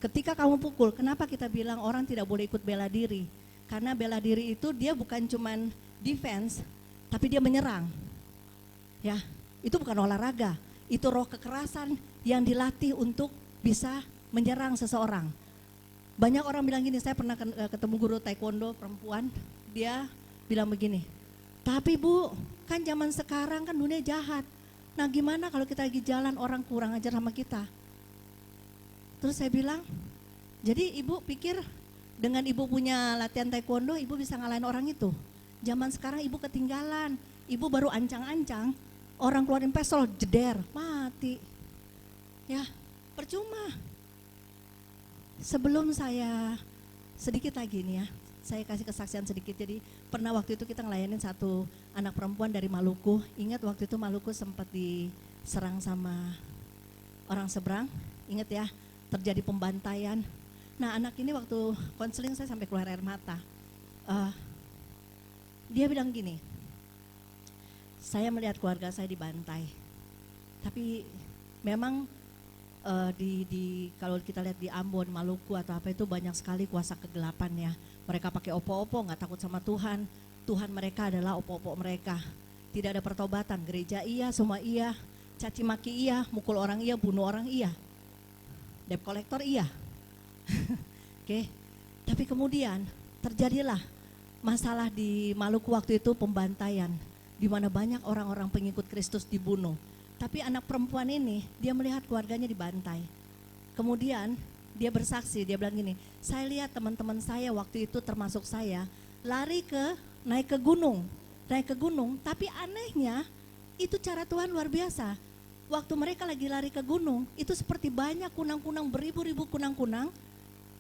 Ketika kamu pukul, kenapa kita bilang orang tidak boleh ikut bela diri? Karena bela diri itu dia bukan cuman defense, tapi dia menyerang. Ya, itu bukan olahraga, itu roh kekerasan yang dilatih untuk bisa menyerang seseorang. Banyak orang bilang gini, saya pernah ketemu guru taekwondo perempuan, dia bilang begini, tapi Bu, kan zaman sekarang kan dunia jahat. Nah gimana kalau kita lagi jalan orang kurang ajar sama kita? Terus saya bilang, jadi ibu pikir dengan ibu punya latihan taekwondo, ibu bisa ngalahin orang itu? Zaman sekarang ibu ketinggalan, ibu baru ancang-ancang, orang keluarin pistol, jeder, mati. Ya, percuma. Sebelum saya sedikit lagi nih ya, saya kasih kesaksian sedikit. Jadi pernah waktu itu kita ngelayanin satu anak perempuan dari Maluku. Ingat waktu itu Maluku sempat diserang sama orang seberang. Ingat ya, terjadi pembantaian. Nah anak ini waktu konseling saya sampai keluar air mata. Dia bilang gini, saya melihat keluarga saya dibantai. Tapi memang kalau kita lihat di Ambon, Maluku atau apa itu banyak sekali kuasa kegelapan ya. Mereka pakai opo-opo, nggak takut sama Tuhan. Tuhan mereka adalah opo-opo mereka. Tidak ada pertobatan, gereja iya, semua iya, caci maki iya, mukul orang iya, bunuh orang iya, debt collector iya. Oke. Tapi kemudian terjadilah masalah di Maluku waktu itu, pembantaian, di mana banyak orang-orang pengikut Kristus dibunuh. Tapi anak perempuan ini, dia melihat keluarganya dibantai. Kemudian dia bersaksi, dia bilang gini, saya lihat teman-teman saya waktu itu termasuk saya, naik ke gunung. Tapi anehnya, itu cara Tuhan luar biasa. Waktu mereka lagi lari ke gunung, itu seperti banyak kunang-kunang, beribu-ribu kunang-kunang,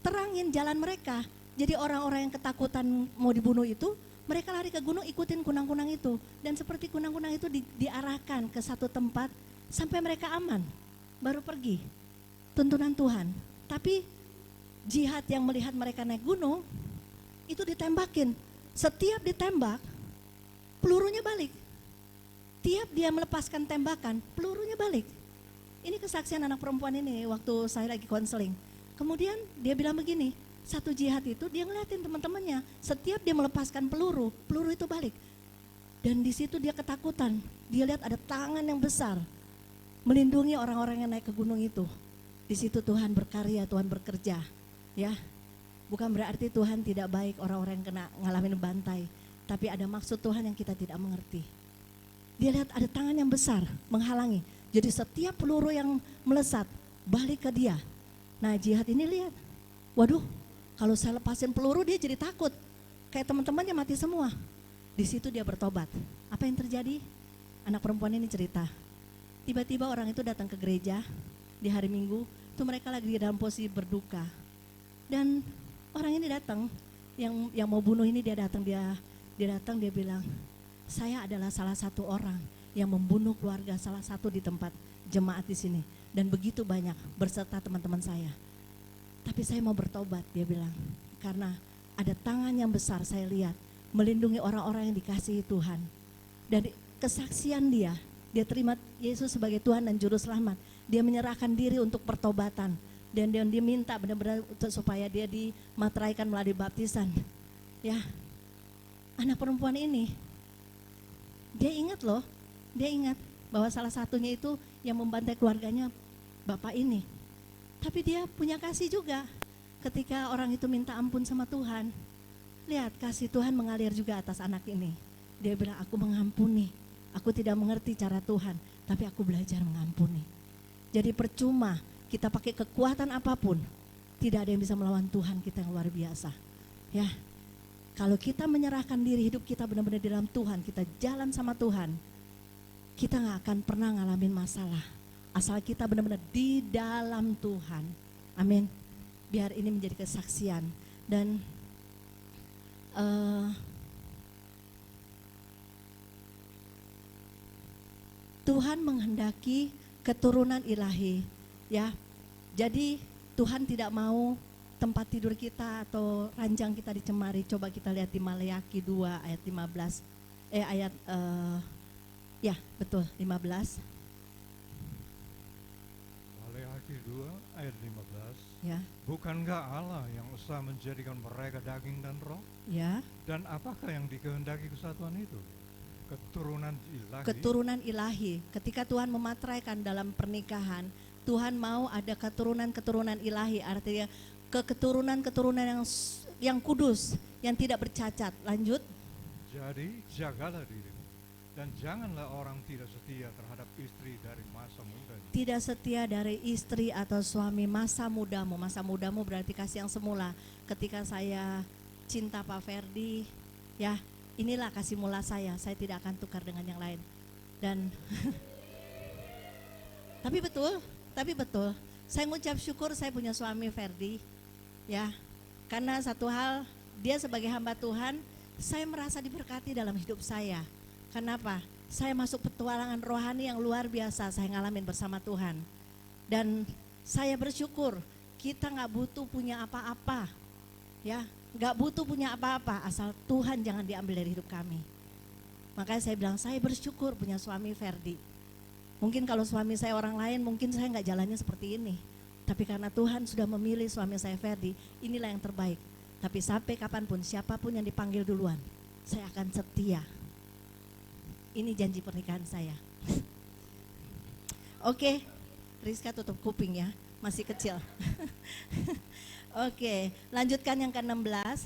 terangin jalan mereka. Jadi orang-orang yang ketakutan mau dibunuh itu, mereka lari ke gunung ikutin kunang-kunang itu. Dan seperti kunang-kunang itu diarahkan ke satu tempat sampai mereka aman. Baru pergi. Tuntunan Tuhan. Tapi jihad yang melihat mereka naik gunung, itu ditembakin. Setiap ditembak, pelurunya balik. Tiap dia melepaskan tembakan, pelurunya balik. Ini kesaksian anak perempuan ini waktu saya lagi konseling. Kemudian dia bilang begini, satu jihad itu dia ngeliatin teman-temannya, setiap dia melepaskan peluru itu balik. Dan di situ dia ketakutan, dia lihat ada tangan yang besar melindungi orang-orang yang naik ke gunung itu. Di situ Tuhan berkarya, Tuhan bekerja, ya. Bukan berarti Tuhan tidak baik orang-orang yang ngalamin bantai, tapi ada maksud Tuhan yang kita tidak mengerti. Dia lihat ada tangan yang besar menghalangi, jadi setiap peluru yang melesat balik ke dia. Nah jihad ini lihat, waduh, kalau saya lepasin peluru dia jadi takut, kayak teman-temannya mati semua. Di situ dia bertobat. Apa yang terjadi? Anak perempuan ini cerita, tiba-tiba orang itu datang ke gereja di hari Minggu, itu mereka lagi dalam posisi berduka. Dan orang ini datang, yang mau bunuh ini dia datang, dia bilang, saya adalah salah satu orang yang membunuh keluarga salah satu di tempat jemaat di sini. Dan begitu banyak berserta teman-teman saya. Tapi saya mau bertobat, dia bilang, karena ada tangan yang besar saya lihat melindungi orang-orang yang dikasihi Tuhan. Dan kesaksian dia terima Yesus sebagai Tuhan dan Juru Selamat. Dia menyerahkan diri untuk pertobatan. Dan dia minta benar-benar supaya dia dimateraikan melalui baptisan. Ya, anak perempuan ini, dia ingat bahwa salah satunya itu yang membantai keluarganya bapak ini. Tapi dia punya kasih juga. Ketika orang itu minta ampun sama Tuhan, lihat kasih Tuhan mengalir juga atas anak ini. Dia bilang, aku mengampuni, aku tidak mengerti cara Tuhan, tapi aku belajar mengampuni. Jadi percuma kita pakai kekuatan apapun, tidak ada yang bisa melawan Tuhan kita yang luar biasa. Ya, kalau kita menyerahkan diri, hidup kita benar-benar di dalam Tuhan, kita jalan sama Tuhan, kita gak akan pernah ngalamin masalah. Asal kita benar-benar di dalam Tuhan. Amin. Biar ini menjadi kesaksian. Dan Tuhan menghendaki keturunan ilahi, ya. Jadi Tuhan tidak mau tempat tidur kita atau ranjang kita dicemari. Coba kita lihat di Maleakhi 2 ayat 15. Ya, betul, 15. Maleakhi 2 ayat 15. Ya. Bukankah Allah yang usaha menjadikan mereka daging dan roh? Ya. Dan apakah yang dikehendaki kesatuan itu? Keturunan ilahi. Keturunan ilahi. Ketika Tuhan memateraikan dalam pernikahan, Tuhan mau ada keturunan-keturunan ilahi, artinya keturunan-keturunan yang kudus, yang tidak bercacat. Lanjut. Jadi jagalah dirimu dan janganlah orang tidak setia terhadap istri dari masa mudanya. Tidak setia dari istri atau suami masa mudamu. Masa mudamu berarti kasih yang semula. Ketika saya cinta Pak Ferdi, ya inilah kasih mula saya tidak akan tukar dengan yang lain. Dan tapi betul, saya mengucap syukur saya punya suami Ferdi, ya, karena satu hal, dia sebagai hamba Tuhan, saya merasa diberkati dalam hidup saya. Kenapa? Saya masuk petualangan rohani yang luar biasa saya ngalamin bersama Tuhan. Dan saya bersyukur kita gak butuh punya apa-apa, ya. Gak butuh punya apa-apa, asal Tuhan jangan diambil dari hidup kami. Makanya saya bilang, saya bersyukur punya suami Ferdi. Mungkin kalau suami saya orang lain, mungkin saya gak jalannya seperti ini. Tapi karena Tuhan sudah memilih suami saya Ferdi, inilah yang terbaik. Tapi sampai kapanpun, siapapun yang dipanggil duluan, saya akan setia. Ini janji pernikahan saya. Oke, Rizka tutup kuping ya, masih kecil. Oke, lanjutkan yang ke-16.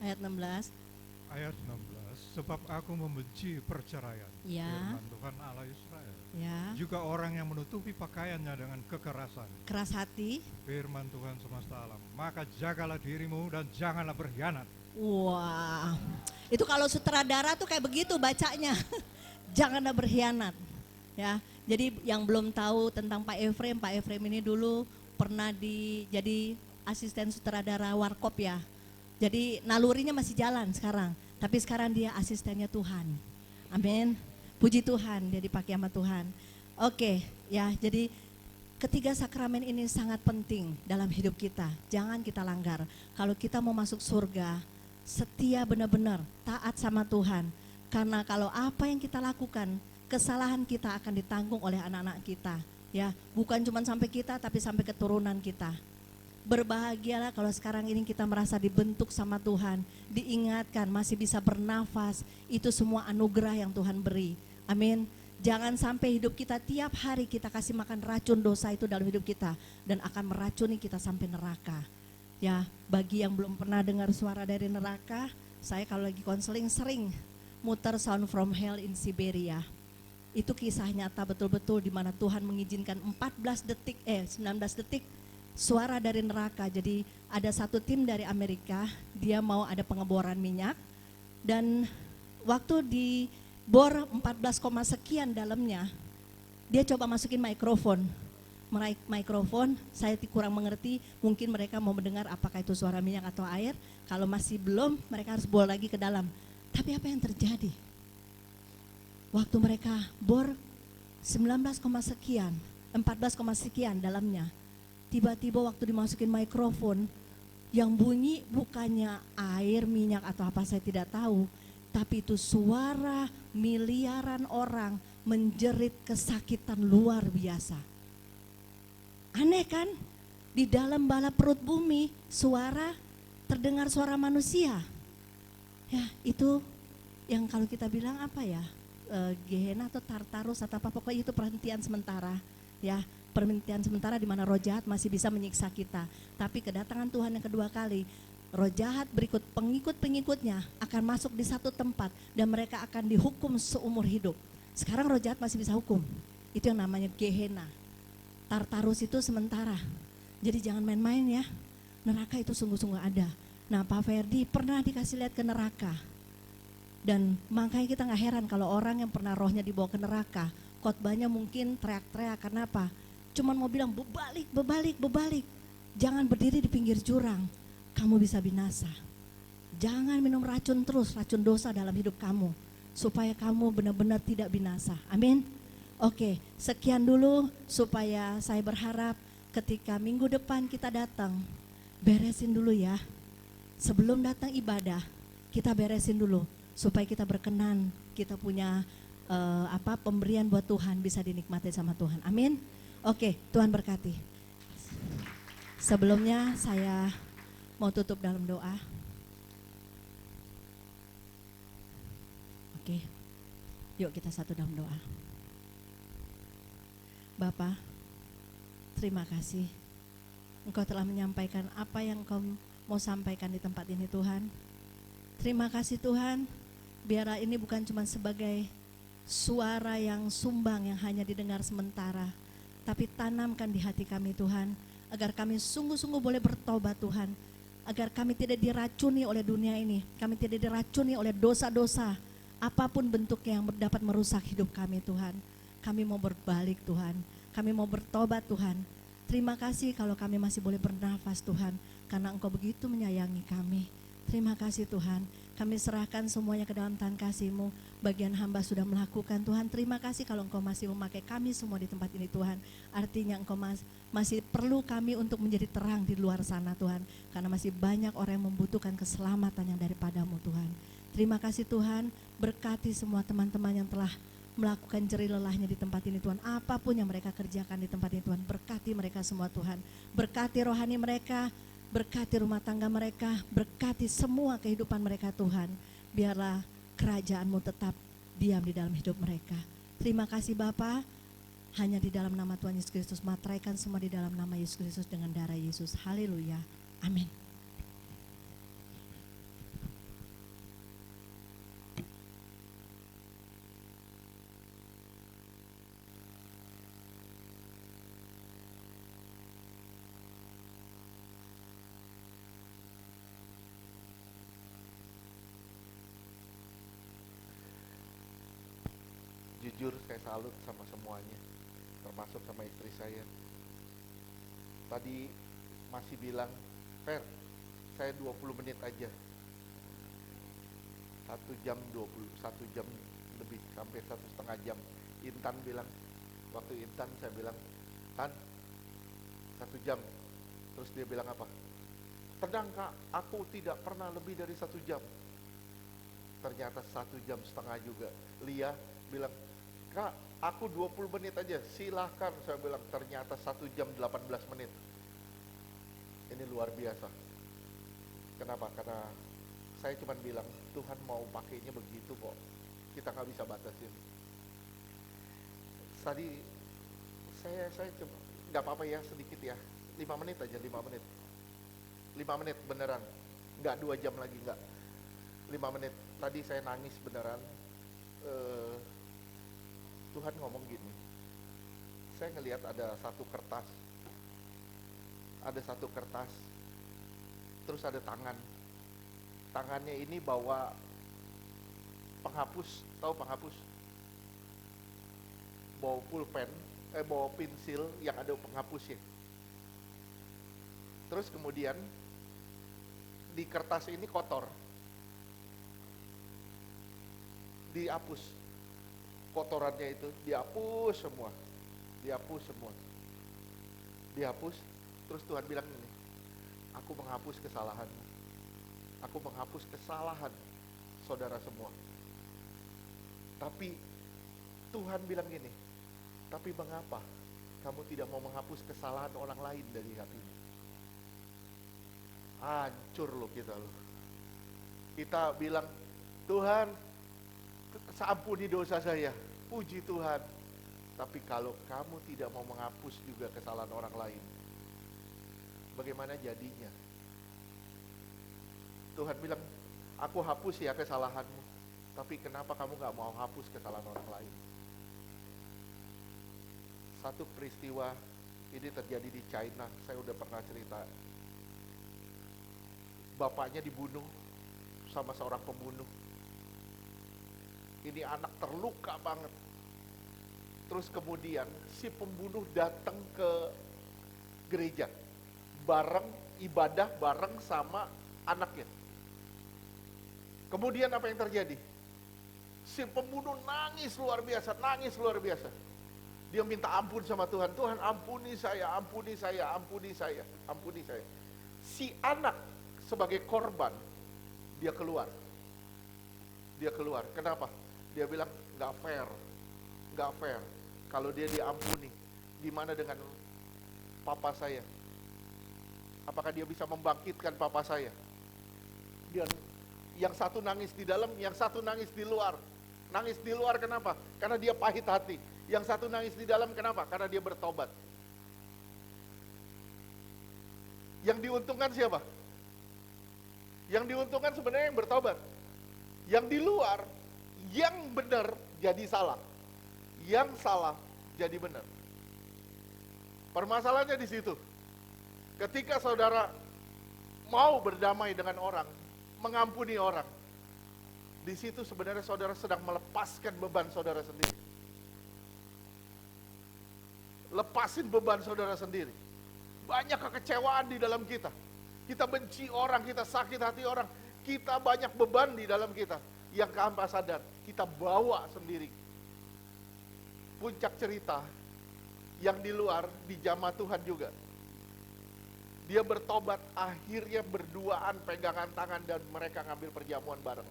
Ayat 16. Ayat 16, sebab aku membenci perceraian, Ya. firman Tuhan Allah Israel. Ya. Juga orang yang menutupi pakaiannya dengan kekerasan, Keras hati. firman Tuhan semesta alam. Maka jagalah dirimu dan janganlah berkhianat. Wah, itu kalau sutradara tuh kayak begitu bacanya. Janganlah berkhianat. Ya, jadi yang belum tahu tentang Pak Efrem ini dulu pernah jadi asisten sutradara Warkop ya. Jadi nalurinya masih jalan sekarang, tapi sekarang dia asistennya Tuhan. Amin. Puji Tuhan, dia dipakai sama Tuhan. Oke, ya, jadi ketiga sakramen ini sangat penting dalam hidup kita. Jangan kita langgar. Kalau kita mau masuk surga, setia benar-benar, taat sama Tuhan. Karena kalau apa yang kita lakukan, kesalahan kita akan ditanggung oleh anak-anak kita. Ya, bukan cuma sampai kita, tapi sampai keturunan kita. Berbahagialah kalau sekarang ini kita merasa dibentuk sama Tuhan, diingatkan masih bisa bernafas, itu semua anugerah yang Tuhan beri. Amin. Jangan sampai hidup kita tiap hari kita kasih makan racun dosa itu dalam hidup kita dan akan meracuni kita sampai neraka. Ya, bagi yang belum pernah dengar suara dari neraka, saya kalau lagi konseling sering muter Sound from Hell in Siberia. Itu kisah nyata betul-betul di mana Tuhan mengizinkan 19 detik suara dari neraka. Jadi ada satu tim dari Amerika, dia mau ada pengeboran minyak dan waktu di bor 14, sekian dalamnya, dia coba masukin mikrofon, saya kurang mengerti, mungkin mereka mau mendengar apakah itu suara minyak atau air, kalau masih belum mereka harus bor lagi ke dalam. Tapi apa yang terjadi? Waktu mereka bor 19, sekian, 14, sekian dalamnya, tiba-tiba waktu dimasukin mikrofon, yang bunyi bukannya air, minyak atau apa saya tidak tahu, tapi itu suara miliaran orang menjerit kesakitan luar biasa. Aneh kan? Di dalam bala perut bumi terdengar suara manusia. Ya, itu yang kalau kita bilang apa ya? Gehenna atau Tartarus atau apa, pokoknya itu perhentian sementara. Ya, perhentian sementara di mana roh jahat masih bisa menyiksa kita. Tapi kedatangan Tuhan yang kedua kali, roh jahat berikut pengikut-pengikutnya akan masuk di satu tempat dan mereka akan dihukum seumur hidup. Sekarang roh jahat masih bisa hukum. Itu yang namanya Gehenna. Tartarus itu sementara. Jadi jangan main-main ya. Neraka itu sungguh-sungguh ada. Nah, Pak Ferdi pernah dikasih lihat ke neraka. Dan makanya kita gak heran kalau orang yang pernah rohnya dibawa ke neraka, khotbahnya mungkin teriak-teriak karena apa? Cuman mau bilang bebalik. Jangan berdiri di pinggir jurang, kamu bisa binasa. Jangan minum racun terus, racun dosa dalam hidup kamu, supaya kamu benar-benar tidak binasa. Amin. Oke, sekian dulu supaya saya berharap ketika minggu depan kita datang, beresin dulu ya. Sebelum datang ibadah, kita beresin dulu supaya kita berkenan, kita punya pemberian buat Tuhan bisa dinikmati sama Tuhan. Amin. Oke, Tuhan berkati. Sebelumnya saya mau tutup dalam doa. Oke, yuk kita satu dalam doa. Bapa, terima kasih Engkau telah menyampaikan apa yang Engkau mau sampaikan di tempat ini Tuhan. Terima kasih Tuhan, biarlah ini bukan cuma sebagai suara yang sumbang yang hanya didengar sementara, tapi tanamkan di hati kami Tuhan, agar kami sungguh-sungguh boleh bertobat Tuhan, agar kami tidak diracuni oleh dunia ini, kami tidak diracuni oleh dosa-dosa, apapun bentuknya yang dapat merusak hidup kami Tuhan. Kami mau berbalik Tuhan, kami mau bertobat Tuhan. Terima kasih kalau kami masih boleh bernafas Tuhan, karena Engkau begitu menyayangi kami. Terima kasih Tuhan, kami serahkan semuanya ke dalam tangan kasih-Mu. Bagian hamba sudah melakukan Tuhan, terima kasih kalau Engkau masih memakai kami semua di tempat ini Tuhan. Artinya Engkau masih perlu kami untuk menjadi terang di luar sana Tuhan. Karena masih banyak orang yang membutuhkan keselamatan yang daripada-Mu Tuhan. Terima kasih Tuhan, berkati semua teman-teman yang telah melakukan jerih lelahnya di tempat ini Tuhan. Apapun yang mereka kerjakan di tempat ini Tuhan, berkati mereka semua Tuhan. Berkati rohani mereka, berkati rumah tangga mereka, berkati semua kehidupan mereka Tuhan. Biarlah kerajaan-Mu tetap diam di dalam hidup mereka. Terima kasih Bapa, hanya di dalam nama Tuhan Yesus Kristus, materaikan semua di dalam nama Yesus Kristus dengan darah Yesus. Haleluya, amin. Jujur saya salut sama semuanya, termasuk sama istri saya. Tadi masih bilang, Fer, saya 20 menit aja. 1 jam lebih, sampai 1,5 jam. Intan bilang, waktu Intan saya bilang, Tan, 1 jam. Terus dia bilang apa? Tenang Kak, aku tidak pernah lebih dari 1 jam. Ternyata 1,5 jam juga. Lia bilang, Kak, aku 20 menit aja, silahkan. Saya bilang, ternyata 1 jam 18 menit. Ini luar biasa. Kenapa? Karena saya cuma bilang, Tuhan mau pakainya begitu kok. Kita nggak bisa batasin. Tadi saya coba, nggak apa-apa ya, sedikit ya. 5 menit aja, 5 menit. 5 menit beneran. Nggak 2 jam lagi, nggak. 5 menit. Tadi saya nangis beneran. Tuhan ngomong gini, saya ngelihat ada satu kertas, terus ada tangannya ini bawa penghapus, tahu penghapus? Bawa pulpen, bawa pensil yang ada penghapusnya. Terus kemudian di kertas ini kotor, dihapus. Kotorannya itu dihapus semua. Terus Tuhan bilang ini, aku menghapus kesalahanmu, aku menghapus kesalahan saudara semua. Tapi Tuhan bilang gini, tapi mengapa kamu tidak mau menghapus kesalahan orang lain dari hatimu? Hancur loh kita loh. Kita bilang, Tuhan ampuni dosa saya, puji Tuhan. Tapi kalau kamu tidak mau menghapus juga kesalahan orang lain, bagaimana jadinya? Tuhan bilang, aku hapus ya kesalahanmu, tapi kenapa kamu gak mau hapus kesalahan orang lain? Satu peristiwa ini terjadi di China, saya udah pernah cerita. Bapaknya dibunuh sama seorang pembunuh. Ini anak terluka banget. Terus kemudian si pembunuh datang ke gereja, ibadah bareng sama anaknya. Kemudian apa yang terjadi? Si pembunuh nangis luar biasa. Dia minta ampun sama Tuhan. Tuhan ampuni saya. Si anak sebagai korban, dia keluar. Kenapa? Dia bilang, gak fair. Kalau dia diampuni, gimana dengan papa saya? Apakah dia bisa membangkitkan papa saya? Dan yang satu nangis di dalam, yang satu nangis di luar. Nangis di luar kenapa? Karena dia pahit hati. Yang satu nangis di dalam kenapa? Karena dia bertobat. Yang diuntungkan siapa? Yang diuntungkan sebenarnya yang bertobat. Yang di luar, yang benar jadi salah, yang salah jadi benar. Permasalahannya di situ. Ketika saudara mau berdamai dengan orang, mengampuni orang, di situ sebenarnya saudara sedang melepaskan beban saudara sendiri. Lepasin beban saudara sendiri. Banyak kekecewaan di dalam kita. Kita benci orang, kita sakit hati orang. Kita banyak beban di dalam kita yang tanpa sadar kita bawa sendiri. Puncak cerita yang di luar dijamah Tuhan juga. Dia bertobat, akhirnya berduaan pegangan tangan dan mereka ngambil perjamuan bareng.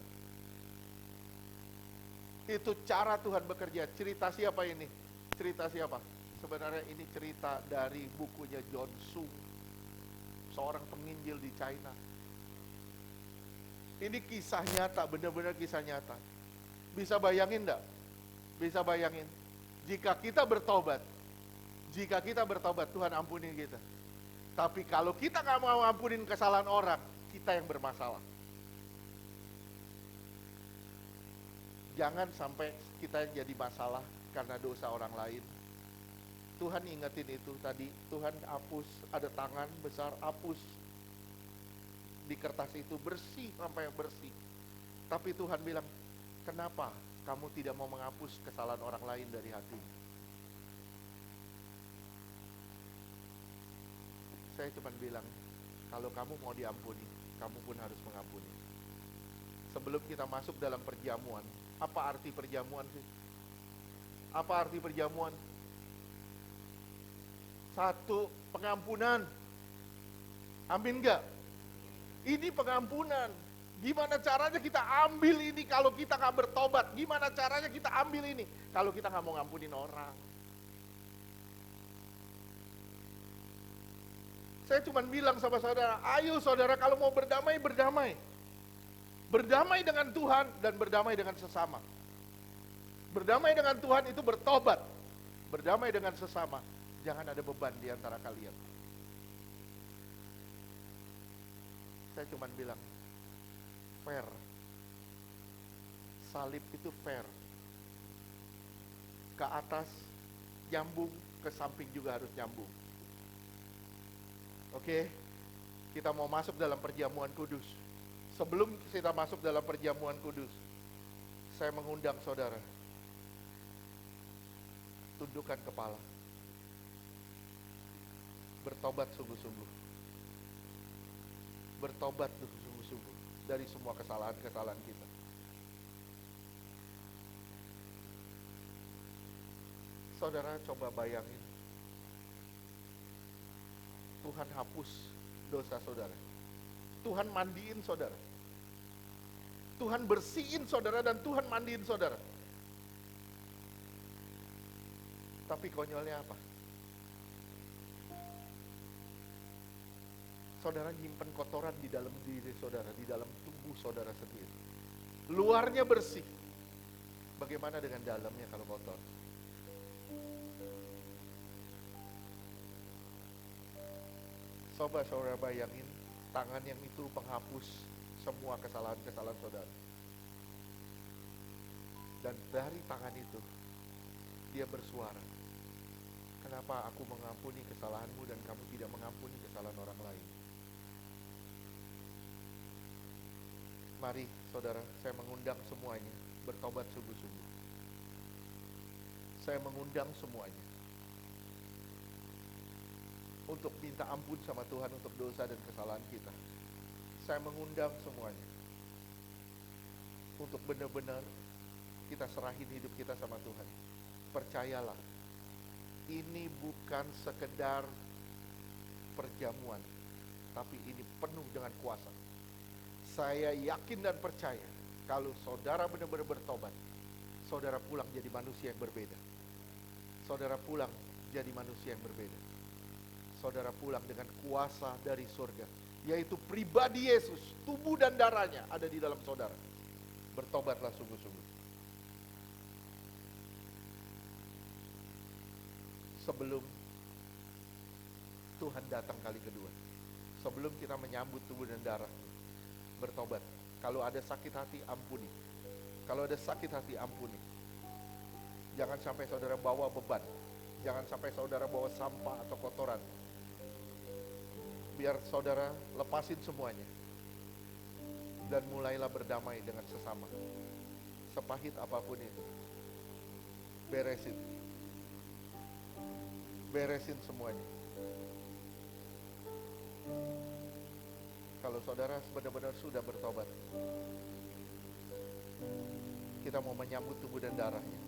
Itu cara Tuhan bekerja. Cerita siapa ini? Cerita siapa? Sebenarnya ini cerita dari bukunya John Sung, seorang penginjil di China. Ini kisah nyata, benar-benar kisah nyata. Bisa bayangin enggak? Bisa bayangin. Jika kita bertobat, Tuhan ampuni kita. Tapi kalau kita nggak mau ampunin kesalahan orang, kita yang bermasalah. Jangan sampai kita yang jadi masalah karena dosa orang lain. Tuhan ingetin itu tadi, Tuhan hapus, ada tangan besar, hapus di kertas itu, bersih sampai bersih. Tapi Tuhan bilang, kenapa kamu tidak mau menghapus kesalahan orang lain dari hatimu? Saya cuma bilang, kalau kamu mau diampuni, kamu pun harus mengampuni. Sebelum kita masuk dalam perjamuan, apa arti perjamuan sih? Apa arti perjamuan? Satu, pengampunan. Amin enggak? Ini pengampunan. Gimana caranya kita ambil ini kalau kita nggak bertobat? Gimana caranya kita ambil ini kalau kita nggak mau ngampunin orang? Saya cuma bilang sama saudara, ayo saudara kalau mau berdamai, berdamai. Berdamai dengan Tuhan dan berdamai dengan sesama. Berdamai dengan Tuhan itu bertobat. Berdamai dengan sesama. Jangan ada beban di antara kalian. Saya cuma bilang, fair. Salib itu fair. Ke atas nyambung, ke samping juga harus nyambung. Oke, kita mau masuk dalam perjamuan kudus. Sebelum kita masuk dalam perjamuan kudus, saya mengundang saudara, tundukkan kepala, bertobat sungguh-sungguh, bertobat sungguh-sungguh dari semua kesalahan-kesalahan kita. Saudara coba bayangin, Tuhan hapus dosa saudara. Tuhan mandiin saudara. Tuhan bersihin saudara dan Tuhan mandiin saudara. Tapi konyolnya apa? Saudara nyimpen kotoran di dalam diri saudara, di dalam tubuh saudara sendiri. Luarnya bersih. Bagaimana dengan dalamnya kalau kotor? Coba saudara bayangin, tangan yang itu penghapus semua kesalahan-kesalahan saudara. Dan dari tangan itu, dia bersuara, kenapa aku mengampuni kesalahanmu dan kamu tidak mengampuni kesalahan orang lain? Mari saudara, saya mengundang semuanya bertobat sungguh-sungguh. Saya mengundang semuanya untuk minta ampun sama Tuhan untuk dosa dan kesalahan kita. Saya mengundang semuanya untuk benar-benar kita serahin hidup kita sama Tuhan. Percayalah, ini bukan sekedar perjamuan, tapi ini penuh dengan kuasa. Saya yakin dan percaya, kalau saudara benar-benar bertobat, saudara pulang jadi manusia yang berbeda. Saudara pulang jadi manusia yang berbeda. Saudara pulang dengan kuasa dari surga, yaitu pribadi Yesus, tubuh dan darahnya ada di dalam saudara. Bertobatlah sungguh-sungguh. Sebelum Tuhan datang kali kedua, sebelum kita menyambut tubuh dan darah, bertobat. Kalau ada sakit hati, ampuni. Kalau ada sakit hati, ampuni. Jangan sampai saudara bawa beban. Jangan sampai saudara bawa sampah atau kotoran. Biar saudara lepasin semuanya. Dan mulailah berdamai dengan sesama. Sepahit apapun itu. Beresin. Beresin semuanya. Kalau saudara benar-benar sudah bertobat, kita mau menyambut tubuh dan darahnya.